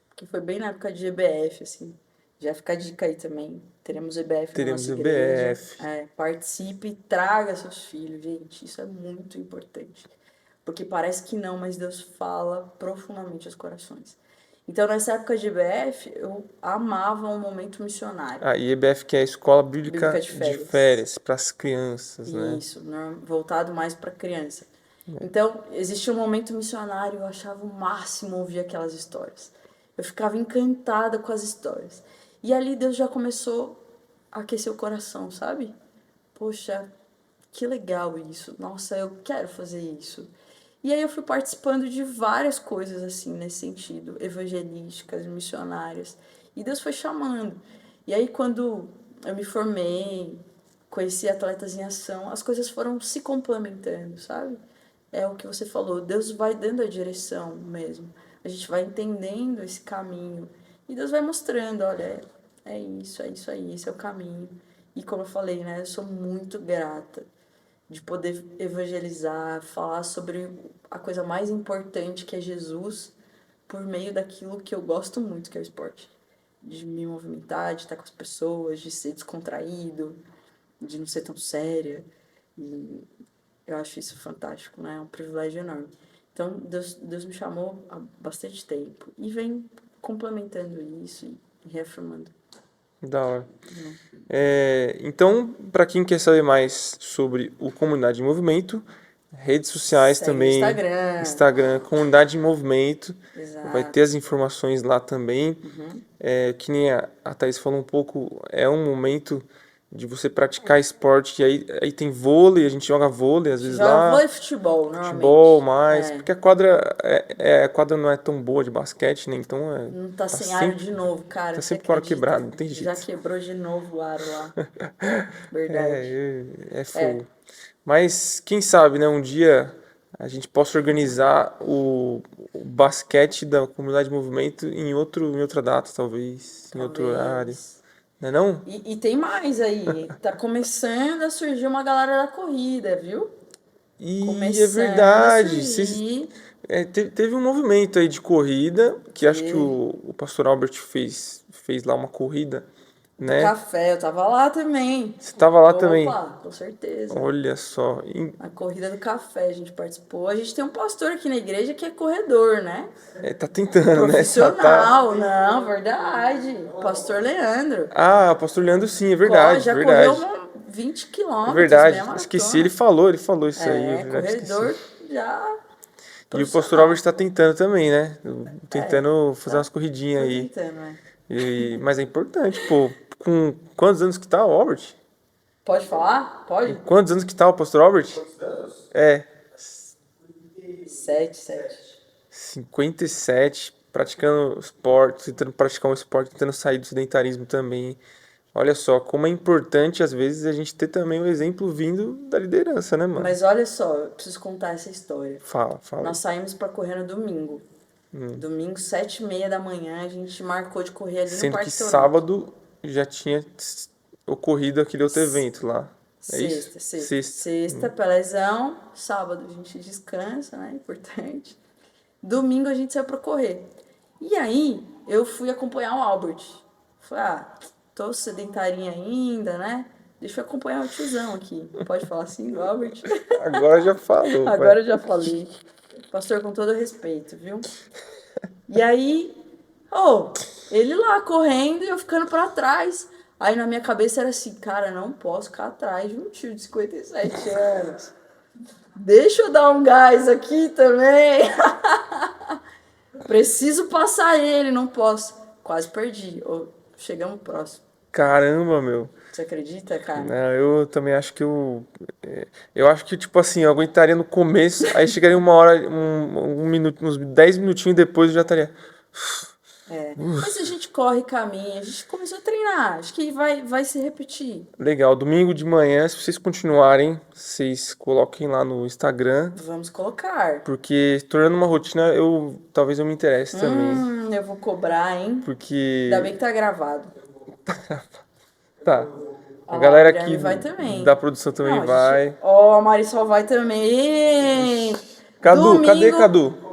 Porque foi bem na época de EBF, assim. Já fica a dica aí também. Teremos EBF na Teremos nossa o igreja. BF. Participe, traga seus filhos, gente. Isso é muito importante. Porque parece que não, mas Deus fala profundamente aos corações. Então, nessa época de EBF, eu amava um momento missionário. Ah, e EBF que é a Escola Bíblica Bíblica de de férias. Férias para as crianças, né? Isso, voltado mais para criança. Então, existia um momento missionário, eu achava o máximo ouvir aquelas histórias. Eu ficava encantada com as histórias. E ali Deus já começou a aquecer o coração, sabe? Poxa, que legal isso. Nossa, eu quero fazer isso. E aí eu fui participando de várias coisas assim nesse sentido, evangelísticas, missionárias. E Deus foi chamando. E aí quando eu me formei, conheci Atletas em Ação, as coisas foram se complementando, sabe? É o que você falou, Deus vai dando a direção mesmo. A gente vai entendendo esse caminho. E Deus vai mostrando, olha, é isso aí, esse é o caminho. E como eu falei, né, eu sou muito grata de poder evangelizar, falar sobre a coisa mais importante que é Jesus por meio daquilo que eu gosto muito, que é o esporte. De me movimentar, de estar com as pessoas, de ser descontraído, de não ser tão séria. E eu acho isso fantástico, né? É um privilégio enorme. Então, Deus me chamou há bastante tempo e vem complementando isso e reafirmando. Da hora. Então, para quem quer saber mais sobre o Comunidade em Movimento, redes sociais Segue no também, Instagram. Instagram, Comunidade em Movimento, vai ter Exato. as informações lá também. Que nem a Thaís falou um pouco, é um momento de você praticar esporte, e aí tem vôlei, a gente joga vôlei às vezes Joga lá, vôlei e futebol, futebol normalmente. mais, É. porque a quadra não é tão boa de basquete, né? Então Não tá tá sem aro sempre, de novo, cara. tá Você sempre com o aro acredita? quebrado, não tem Já jeito. quebrou de novo o aro lá. Verdade. É É. fogo. Mas quem sabe, né, um dia a gente possa organizar o basquete da comunidade de movimento em outra data, talvez, em outro horário. Talvez. Não é não? E tem mais aí. Tá começando a surgir uma galera da corrida, viu? E é Começando a verdade. surgir. Teve um movimento aí de corrida, que acho que Teve. o pastor Albert fez lá uma corrida, Do né? café, eu tava lá também. Você tava lá também. Opa, com certeza. Olha só. A corrida do café a gente participou. A gente tem um pastor aqui na igreja que é corredor, né? Tá tentando, né? Profissional, não, verdade. Pastor Leandro. Ah, o pastor Leandro sim, é Ó, verdade, já correu verdade. 20 É quilômetros, meia verdade. Esqueci, maratona. ele falou isso aí, é É, verdade, esqueci. corredor já E o Pastor Albert tá tentando também, né? Tentando fazer umas corridinhas Tô aí. tentando, né? Mas é importante, pô. Com quantos anos que tá o Albert? Pode falar? Pode? Quantos anos que tá o Pastor Albert? É, 7. 57, praticando esporte, tentando praticar um esporte, tentando sair do sedentarismo também. Olha só, como é importante às vezes a gente ter também o exemplo vindo da liderança, né, mano? Mas olha só, eu preciso contar essa história. Fala aí. Nós saímos pra correr no domingo. Domingo, 7h30 da manhã, a gente marcou de correr ali no Sendo Parque que Toronto. sábado já tinha ocorrido aquele outro evento lá. É isso? Sexta, pelezão. Sábado a gente descansa, né? Importante. Domingo a gente saiu pra correr. E aí, eu fui acompanhar o Albert. Falei, tô sedentarinha ainda, né? Deixa eu acompanhar o tiozão aqui. Pode falar assim, do Albert? Agora já falou, Agora pai. eu já falei. Pastor, com todo respeito, viu? E aí, ele lá correndo e eu ficando pra trás. Aí na minha cabeça era assim, cara, não posso ficar atrás de um tio de 57 anos. Deixa eu dar um gás aqui também. Preciso passar ele, não posso. Quase perdi. Chegamos próximo. Caramba, meu. Você acredita, cara? Não, eu também acho que eu acho que, tipo assim, eu aguentaria no começo, aí chegaria uma hora, um minuto, uns 10 minutinhos depois eu já estaria. Mas a gente corre caminho, a gente começou a treinar. Acho que vai se repetir. Legal, domingo de manhã, se vocês continuarem, vocês coloquem lá no Instagram, Vamos colocar. porque tornando uma rotina, talvez eu me interesse também, Eu vou cobrar, hein? porque Ainda bem que tá gravado. tá. Ó A lá, galera o Guilherme aqui vai também. da produção também Não, a vai. gente... a Marisol vai também. Cadu, cadê Domingo- Cadu?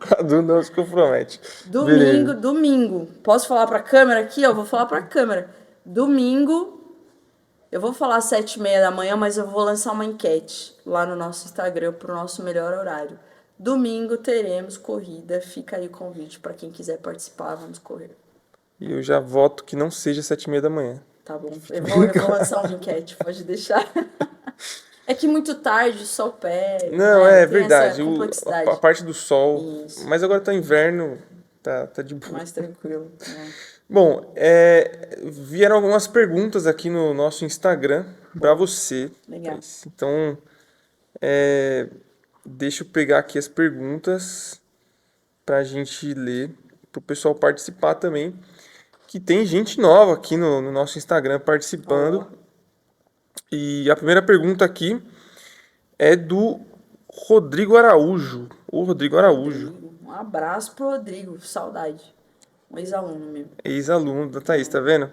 Cadu não se compromete. Beleza. Domingo. Posso falar pra câmera aqui? Ó, vou falar pra câmera. Domingo, eu vou falar 7h30 da manhã, mas eu vou lançar uma enquete lá no nosso Instagram pro nosso melhor horário. Domingo teremos corrida. Fica aí o convite pra quem quiser participar. Vamos correr. E eu já voto que não seja 7h30 da manhã. Tá bom. Eu vou lançar uma enquete, pode deixar. É que muito tarde o sol pega. Não, né? é Tem verdade. essa complexidade. A parte do sol. Isso. Mas agora tá inverno, tá de boa. Mais tranquilo. Né? Bom, vieram algumas perguntas aqui no nosso Instagram pra você. Legal. Thaís. Então, deixa eu pegar aqui as perguntas pra gente ler, pro pessoal participar também. Que tem gente nova aqui no nosso Instagram participando. E a primeira pergunta aqui é do Rodrigo Araújo. O Rodrigo Araújo, Um abraço pro Rodrigo. Saudade. Um ex-aluno mesmo. ex-aluno da Thaís, tá vendo?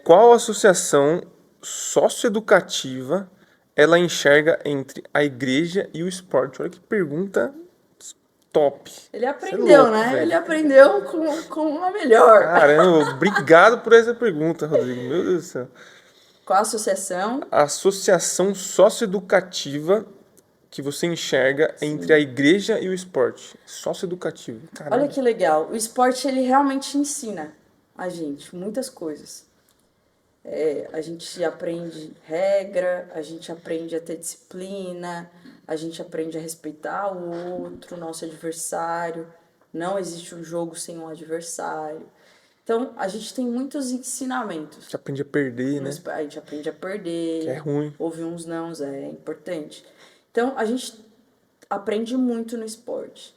Qual associação socioeducativa ela enxerga entre a igreja e o esporte? Olha que pergunta top. Ele aprendeu, louco, né? velho. Ele aprendeu com uma melhor. Caramba, obrigado por essa pergunta, Rodrigo. Meu Deus do céu. Qual a associação? A associação socioeducativa que você enxerga entre a igreja e o esporte. Socioeducativo. Caramba. Olha que legal. O esporte, ele realmente ensina a gente muitas coisas. A gente aprende regra, a gente aprende a ter disciplina, a gente aprende a respeitar o outro, nosso adversário. Não existe um jogo sem um adversário. Então, a gente tem muitos ensinamentos. A gente aprende a perder, né? A gente aprende a perder. Que é ruim. Ouvir uns nãos é importante. Então, a gente aprende muito no esporte.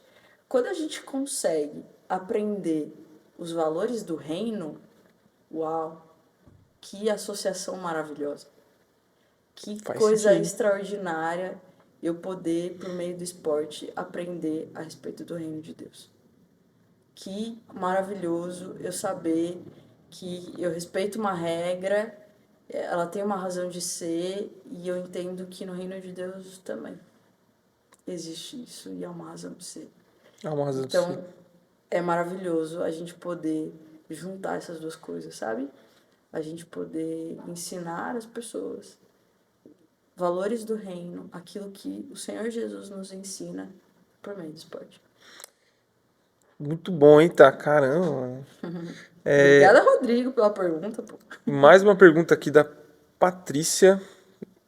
Quando a gente consegue aprender os valores do reino, uau, que associação maravilhosa. Que Faz coisa sentido. extraordinária eu poder, por meio do esporte, aprender a respeito do reino de Deus. Que maravilhoso eu saber que eu respeito uma regra, ela tem uma razão de ser, e eu entendo que no reino de Deus também existe isso e é uma razão de ser. É uma razão de Então, ser. é maravilhoso a gente poder juntar essas duas coisas, sabe? A gente poder ensinar as pessoas valores do reino, aquilo que o Senhor Jesus nos ensina por meio do esporte. Muito bom, hein, tá? Caramba. Obrigada, Rodrigo, pela pergunta, pô. Mais uma pergunta aqui da Patrícia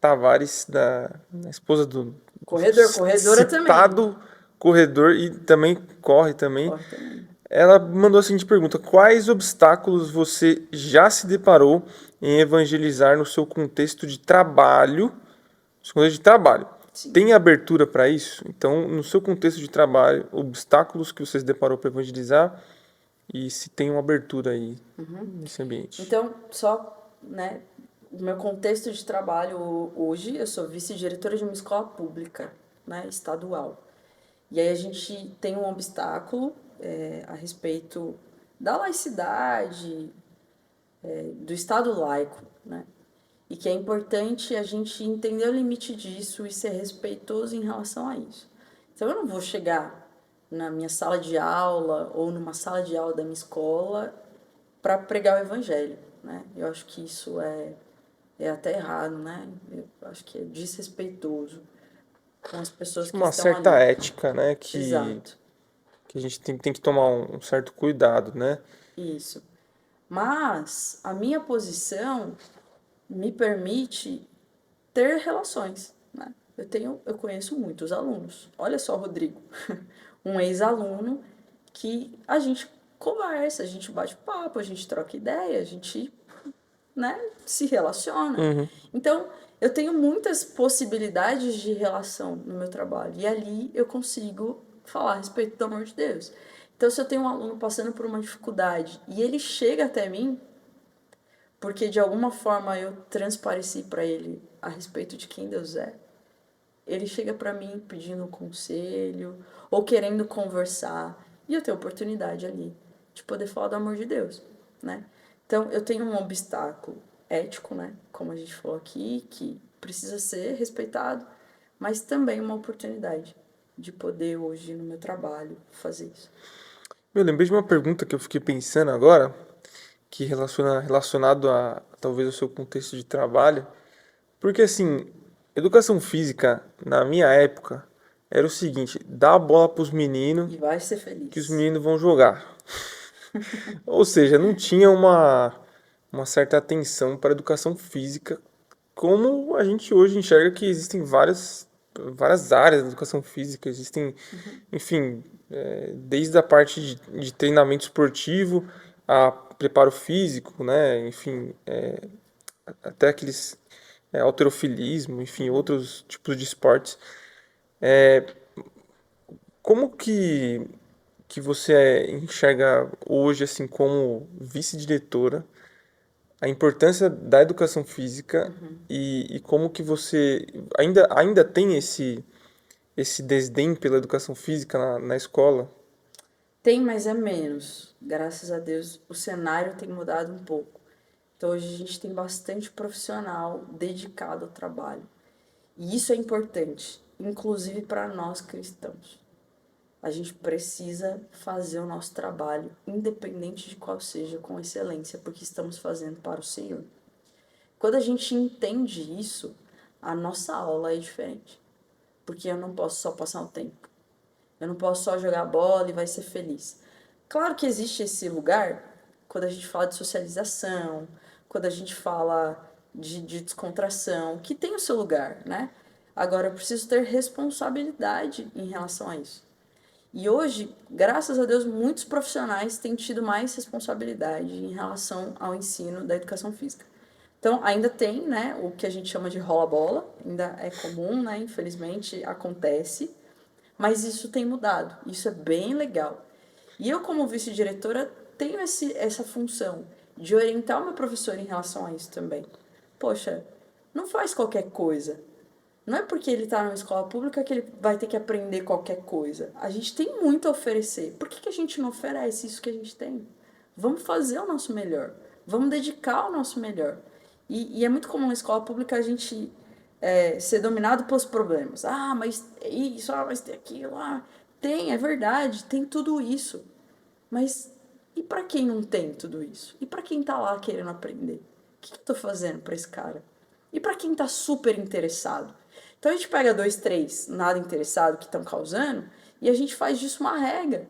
Tavares, da esposa do Corredora também. citado corredor e também corre também. Corre também. Ela mandou a seguinte pergunta: quais obstáculos você já se deparou em evangelizar no seu contexto de trabalho? Seu contexto de trabalho. Sim. Tem abertura para isso? Então, no seu contexto de trabalho, obstáculos que você se deparou para evangelizar e se tem uma abertura aí nesse ambiente. Então, só, né, o meu contexto de trabalho hoje, eu sou vice-diretora de uma escola pública, né, estadual. E aí a gente tem um obstáculo a respeito da laicidade, do Estado laico, né? E que é importante a gente entender o limite disso e ser respeitoso em relação a isso. Então eu não vou chegar na minha sala de aula ou numa sala de aula da minha escola para pregar o evangelho, né? Eu acho que isso é até errado, né? Eu acho que é desrespeitoso com as pessoas que Uma estão certa ali. ética, né? Exato, Que a gente tem que tomar um certo cuidado, né? isso. Mas a minha posição me permite ter relações, né? Eu conheço muitos alunos. Olha só, Rodrigo, um ex-aluno que a gente conversa, a gente bate papo, a gente troca ideia, a gente, né, se relaciona. Então, eu tenho muitas possibilidades de relação no meu trabalho e ali eu consigo falar a respeito do amor de Deus. Então, se eu tenho um aluno passando por uma dificuldade e ele chega até mim, porque de alguma forma eu transpareci para ele a respeito de quem Deus é, ele chega para mim pedindo um conselho ou querendo conversar e eu tenho oportunidade ali de poder falar do amor de Deus, né? Então eu tenho um obstáculo ético, né? Como a gente falou aqui, que precisa ser respeitado, mas também uma oportunidade de poder hoje no meu trabalho fazer isso. Eu lembrei de uma pergunta que eu fiquei pensando agora, que relacionado a talvez ao seu contexto de trabalho, porque assim, educação física na minha época era o seguinte: dá a bola para os meninos E vai ser que os feliz. meninos vão jogar. Ou seja, não tinha uma certa atenção para a educação física, como a gente hoje enxerga que existem várias áreas da educação física, existem, enfim, desde a parte de treinamento esportivo a preparo físico, né, enfim, até aqueles halterofilismo, enfim, outros tipos de esportes. Como que você enxerga hoje, assim, como vice-diretora, a importância da educação física e como que você ainda tem esse desdém pela educação física na escola? Tem, mas é menos. Graças a Deus, o cenário tem mudado um pouco. Então, hoje a gente tem bastante profissional dedicado ao trabalho. E isso é importante, inclusive para nós cristãos. A gente precisa fazer o nosso trabalho, independente de qual seja, com excelência, porque estamos fazendo para o Senhor. Quando a gente entende isso, a nossa aula é diferente. Porque eu não posso só passar o tempo. Eu não posso só jogar bola e vai ser feliz. Claro que existe esse lugar quando a gente fala de socialização, quando a gente fala de descontração, que tem o seu lugar, né? Agora eu preciso ter responsabilidade em relação a isso. E hoje, graças a Deus, muitos profissionais têm tido mais responsabilidade em relação ao ensino da educação física. Então, ainda tem, né, o que a gente chama de rola-bola, ainda é comum, né, infelizmente acontece, mas isso tem mudado, isso é bem legal. E eu, como vice-diretora, tenho essa função de orientar o meu professor em relação a isso também. Poxa, não faz qualquer coisa. Não é porque ele está numa escola pública que ele vai ter que aprender qualquer coisa. A gente tem muito a oferecer. Por que a gente não oferece isso que a gente tem? Vamos fazer o nosso melhor. Vamos dedicar o nosso melhor. E é muito comum na escola pública a gente ser dominado pelos problemas. Ah, mas é isso, mas tem aquilo. Tem, é verdade, tem tudo isso. Mas e para quem não tem tudo isso? E para quem tá lá querendo aprender? O que eu tô fazendo para esse cara? E para quem tá super interessado? Então a gente pega dois, três nada interessado que estão causando e a gente faz disso uma regra.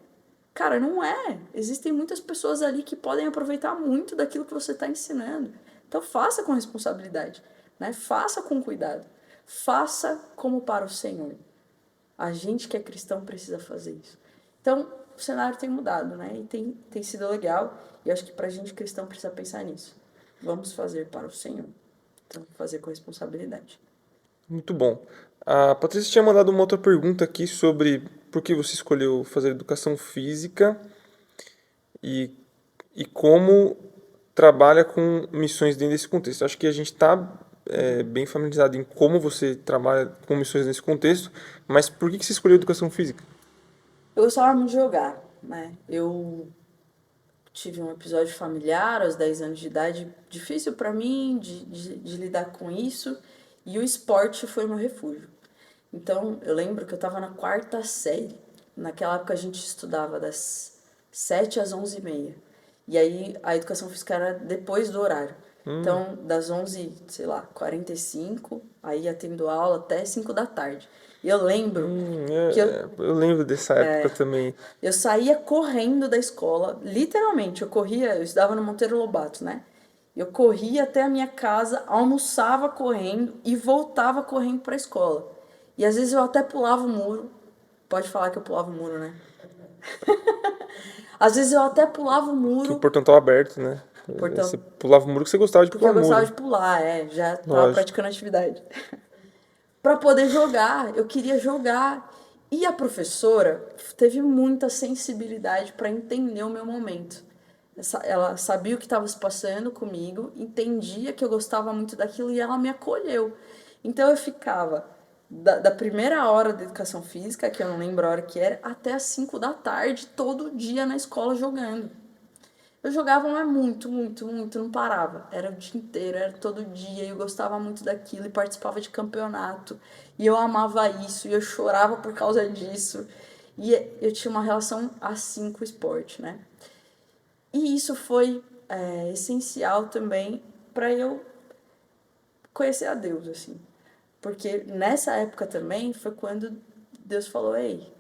Cara, não é. Existem muitas pessoas ali que podem aproveitar muito daquilo que você está ensinando. Então faça com responsabilidade, né? Faça com cuidado. Faça como para o Senhor. A gente que é cristão precisa fazer isso. Então, o cenário tem mudado, né? E tem sido legal. E eu acho que pra gente cristão precisa pensar nisso. Vamos fazer para o Senhor. Então, fazer com responsabilidade. Muito bom. A Patrícia tinha mandado uma outra pergunta aqui sobre por que você escolheu fazer educação física e, e como trabalha com missões dentro desse contexto. Acho que a gente está bem familiarizado em como você trabalha com missões nesse contexto, mas por que você escolheu educação física? Eu gostava muito de jogar, né? Eu tive um episódio familiar aos 10 anos de idade, difícil pra mim de lidar com isso, e o esporte foi meu refúgio. Então, eu lembro que eu tava na quarta série. Naquela época a gente estudava das 7 às 11h30. E aí a educação física era depois do horário. Então, das 11, sei lá, 45, aí ia tendo aula até 5 da tarde. E eu lembro que Eu lembro dessa época também. eu saía correndo da escola, literalmente, eu estudava no Monteiro Lobato, né? Eu corria até a minha casa, almoçava correndo e voltava correndo para a escola. E às vezes eu até pulava o muro. Pode falar que eu pulava o muro, né? Às vezes eu até pulava o Que o muro, portão estava aberto, né? Você portão, pulava o muro que você gostava de porque eu pular gostava muro. de pular, já tava Lógico. praticando atividade. Para poder jogar, eu queria jogar. E a professora teve muita sensibilidade para entender o meu momento. Ela sabia o que estava se passando comigo, entendia que eu gostava muito daquilo e ela me acolheu. Então eu ficava da primeira hora da educação física, que eu não lembro a hora que era, até as 5 da tarde, todo dia na escola jogando. Eu jogava, mas muito, muito, muito, não parava. Era o dia inteiro, era todo dia, e eu gostava muito daquilo, e participava de campeonato, e eu amava isso, e eu chorava por causa disso. E eu tinha uma relação assim com o esporte, né? E isso foi essencial também para eu conhecer a Deus, assim. Porque nessa época também foi quando Deus falou: Ei,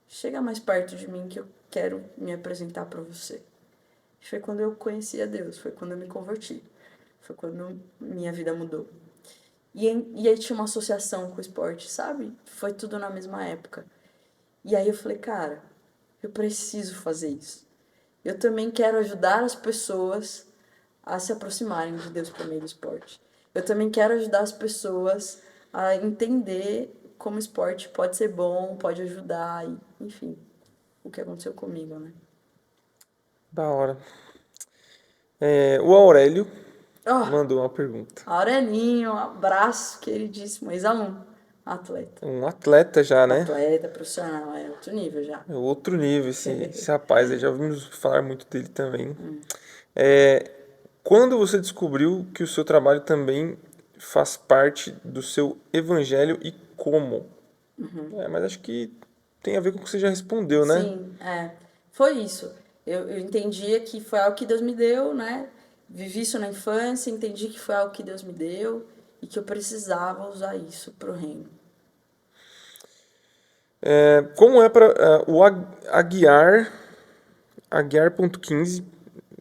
chega mais perto de mim que eu quero me apresentar para você. Foi quando eu conheci a Deus, foi quando eu me converti, foi quando minha vida mudou. E aí tinha uma associação com o esporte, sabe? Foi tudo na mesma época. E aí eu falei, cara, eu preciso fazer isso. Eu também quero ajudar as pessoas a se aproximarem de Deus por meio do esporte. Eu também quero ajudar as pessoas a entender como o esporte pode ser bom, pode ajudar, e, enfim, o que aconteceu comigo, né? Da hora. O Aurélio Ó, mandou uma pergunta. Aurelinho, um abraço, queridíssimo, ex-aluno, atleta. Um atleta já, né? Atleta, profissional, é outro nível já. É outro nível esse rapaz, aí já ouvimos falar muito dele também. É, quando você descobriu que o seu trabalho também faz parte do seu evangelho e como? Mas acho que tem a ver com o que você já respondeu, né? Sim, foi isso. Eu entendia que foi algo que Deus me deu, né? Vivi isso na infância, entendi que foi algo que Deus me deu e que eu precisava usar isso pro reino. Como é para o Aguiar.15,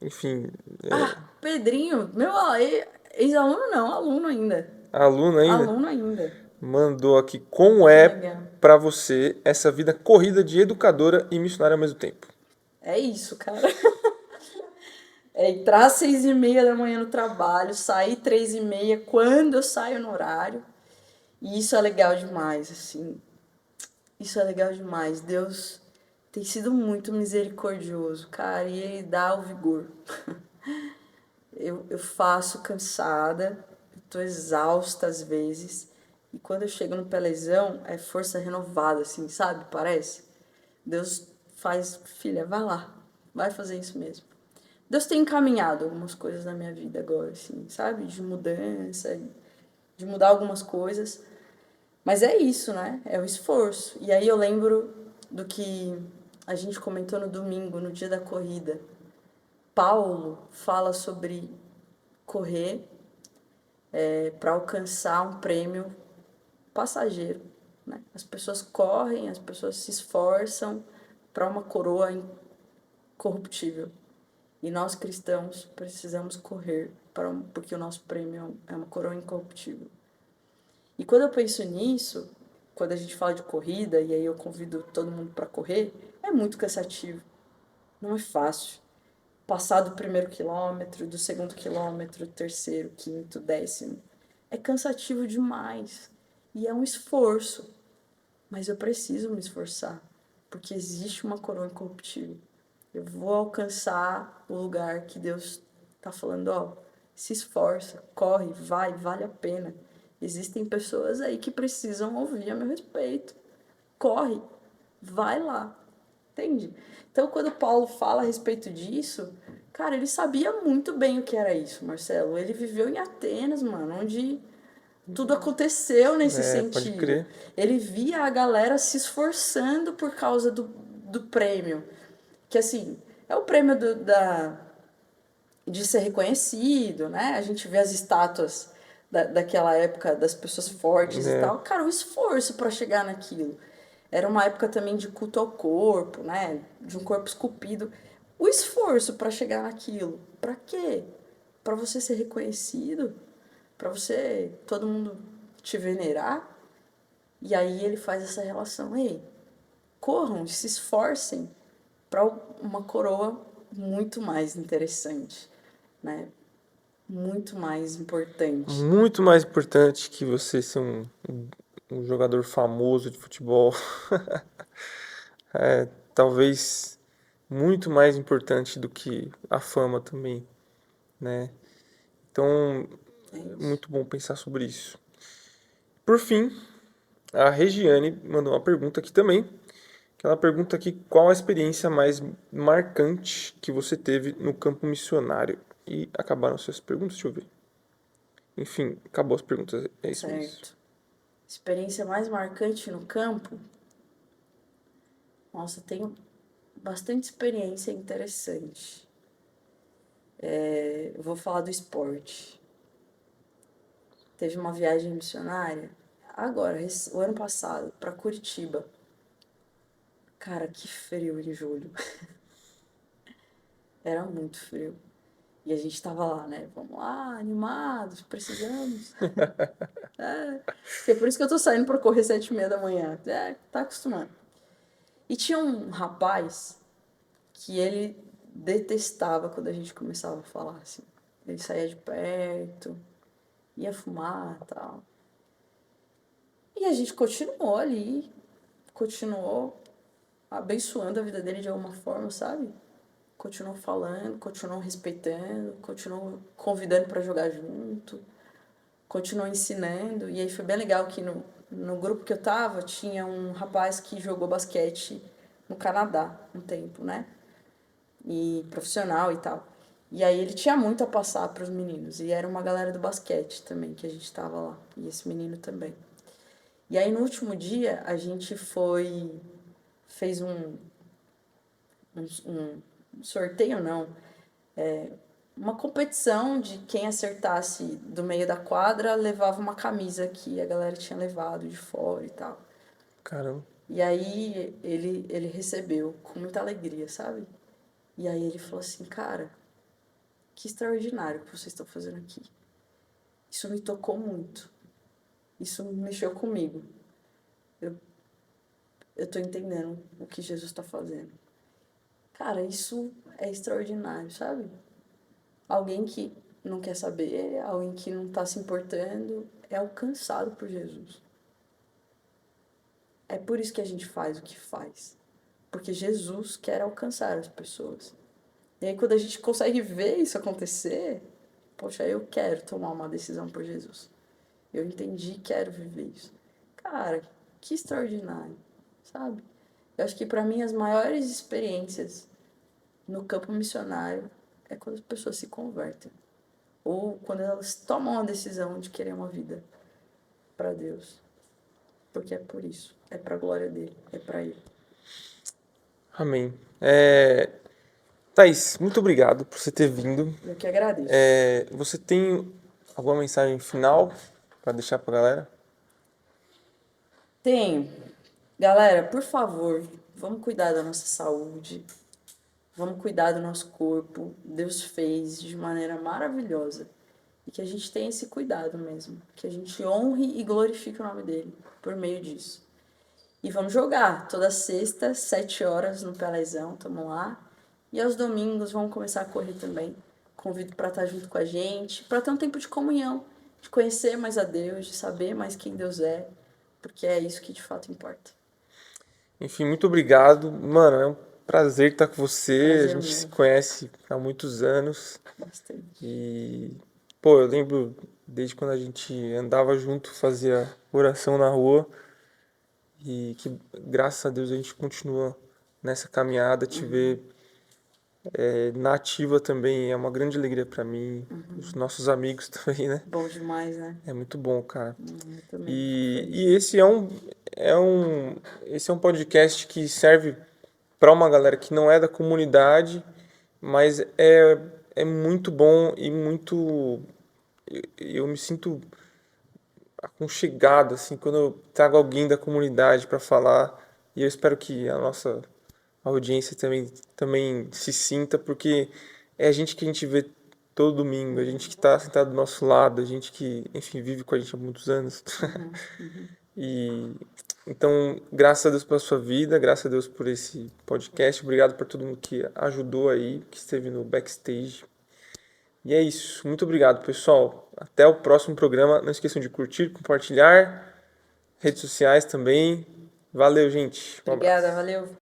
enfim, Ah, Pedrinho, meu ex-aluno não, aluno ainda. aluno ainda, Aluno ainda. mandou aqui como Que é legal. para você essa vida corrida de educadora e missionária ao mesmo tempo. É isso, cara. É entrar às 6h30 da manhã no trabalho, sair 3h30 quando eu saio no horário. E isso é legal demais, assim. Isso é legal demais. Deus tem sido muito misericordioso, cara, e Ele dá o vigor. Eu faço cansada, eu tô exausta às vezes. E quando eu chego no pelezão, é força renovada, assim, sabe? Parece. Deus faz, filha, vai lá, vai fazer isso mesmo. Deus tem encaminhado algumas coisas na minha vida agora, assim, sabe? De mudança, de mudar algumas coisas. Mas é isso, né? É o esforço. E aí eu lembro do que a gente comentou no domingo, no dia da corrida. Paulo fala sobre correr para alcançar um prêmio passageiro, né? As pessoas correm, as pessoas se esforçam para uma coroa incorruptível. E nós cristãos precisamos correr porque o nosso prêmio é uma coroa incorruptível. E quando eu penso nisso, quando a gente fala de corrida, e aí eu convido todo mundo para correr, é muito cansativo. Não é fácil. Passar do primeiro quilômetro, do segundo quilômetro, terceiro, quinto, décimo. É cansativo demais. E é um esforço. Mas eu preciso me esforçar. Porque existe uma coroa incorruptível. Eu vou alcançar o lugar que Deus está falando, ó, se esforça, corre, vai, vale a pena. Existem pessoas aí que precisam ouvir a meu respeito. Corre, vai lá. Entende? Então, quando Paulo fala a respeito disso, cara, ele sabia muito bem o que era isso, Marcelo. Ele viveu em Atenas, mano, onde tudo aconteceu nesse Pode sentido. crer. Ele via a galera se esforçando por causa do prêmio. Que, assim, é o prêmio de ser reconhecido, né? A gente vê as estátuas daquela época das pessoas fortes e É, tal. Cara, o esforço para chegar naquilo. Era uma época também de culto ao corpo, né? De um corpo esculpido. O esforço para chegar naquilo. Para quê? Para você ser reconhecido, para você todo mundo te venerar. E aí ele faz essa relação, ei, corram, se esforcem para uma coroa muito mais interessante, né? Muito mais importante. muito mais importante que você ser um jogador famoso de futebol. Talvez muito mais importante do que a fama também, né? Então, É é isso. muito bom pensar sobre isso. Por fim, a Regiane mandou uma pergunta aqui também, que ela pergunta aqui qual a experiência mais marcante que você teve no campo missionário. E acabaram suas perguntas, deixa eu ver. Enfim, acabou as perguntas, é isso mesmo. Certo. Experiência mais marcante no campo? Nossa, tenho bastante experiência interessante. Eu vou falar do esporte. Teve uma viagem missionária, agora, o ano passado, para Curitiba. Cara, que frio em julho. Era muito frio. E a gente tava lá, né? Vamos lá, animados, precisamos. É por isso que eu tô saindo pra correr 7h30 da manhã. É, tá acostumado. E tinha um rapaz que ele detestava quando a gente começava a falar assim. Ele saía de perto, ia fumar e tal. E a gente continuou ali, continuou abençoando a vida dele de alguma forma, sabe? Continuou falando, continuou respeitando, continuou convidando para jogar junto, continuou ensinando. E aí foi bem legal que no grupo que eu tava tinha um rapaz que jogou basquete no Canadá um tempo, né? E profissional e tal. E aí ele tinha muito a passar para os meninos. E era uma galera do basquete também que a gente tava lá. E esse menino também. E aí no último dia a gente fez um sorteio não, uma competição de quem acertasse do meio da quadra levava uma camisa que a galera tinha levado de fora e tal. Caramba, E aí ele recebeu com muita alegria, sabe? E aí ele falou assim, cara, que extraordinário que vocês estão fazendo aqui. Isso me tocou muito. Isso mexeu comigo. Eu, eu tô entendendo o que Jesus está fazendo. Cara, isso é extraordinário, sabe? Alguém que não quer saber, alguém que não está se importando, é alcançado por Jesus. É por isso que a gente faz o que faz. Porque Jesus quer alcançar as pessoas. E aí, quando a gente consegue ver isso acontecer, poxa, eu quero tomar uma decisão por Jesus. Eu entendi, quero viver isso. Cara, que extraordinário, sabe? Eu acho que para mim as maiores experiências no campo missionário é quando as pessoas se convertem. Ou quando elas tomam a decisão de querer uma vida para Deus. Porque é por isso. É para a glória dele. É para ele. amém. Thaís, muito obrigado por você ter vindo. Eu que agradeço. Você tem alguma mensagem final para deixar pra galera? Tenho. Galera, por favor, vamos cuidar da nossa saúde. Vamos cuidar do nosso corpo. Deus fez de maneira maravilhosa. E que a gente tenha esse cuidado mesmo. Que a gente honre e glorifique o nome dele por meio disso. E vamos jogar toda sexta, 7 horas no Pelezão, tamo lá. E aos domingos vamos começar a correr também. Convido para estar junto com a gente, para ter um tempo de comunhão, de conhecer mais a Deus, de saber mais quem Deus é, porque é isso que de fato importa. Enfim, muito obrigado. Mano, é um prazer estar com você. A Prazer gente se meu, conhece há muitos anos. bastante. E, pô, eu lembro desde quando a gente andava junto, fazia oração na rua. E que, graças a Deus, a gente continua nessa caminhada. Te ver na ativa também é uma grande alegria pra mim. Os nossos amigos também, né? Bom demais, né? É muito bom, cara. Eu também fico E, feliz. e esse é um podcast que serve para uma galera que não é da comunidade, mas é muito bom e muito. Eu me sinto aconchegado, assim, quando eu trago alguém da comunidade para falar. E eu espero que a nossa audiência também se sinta, porque é a gente que a gente vê todo domingo, a gente que está sentado do nosso lado, a gente que, enfim, vive com a gente há muitos anos. E então, graças a Deus pela sua vida, graças a Deus por esse podcast, obrigado por todo mundo que ajudou aí, que esteve no backstage. E é isso. Muito obrigado, pessoal. Até o próximo programa. Não esqueçam de curtir, compartilhar, redes sociais também. Valeu, gente. Um Obrigada, abraço. valeu.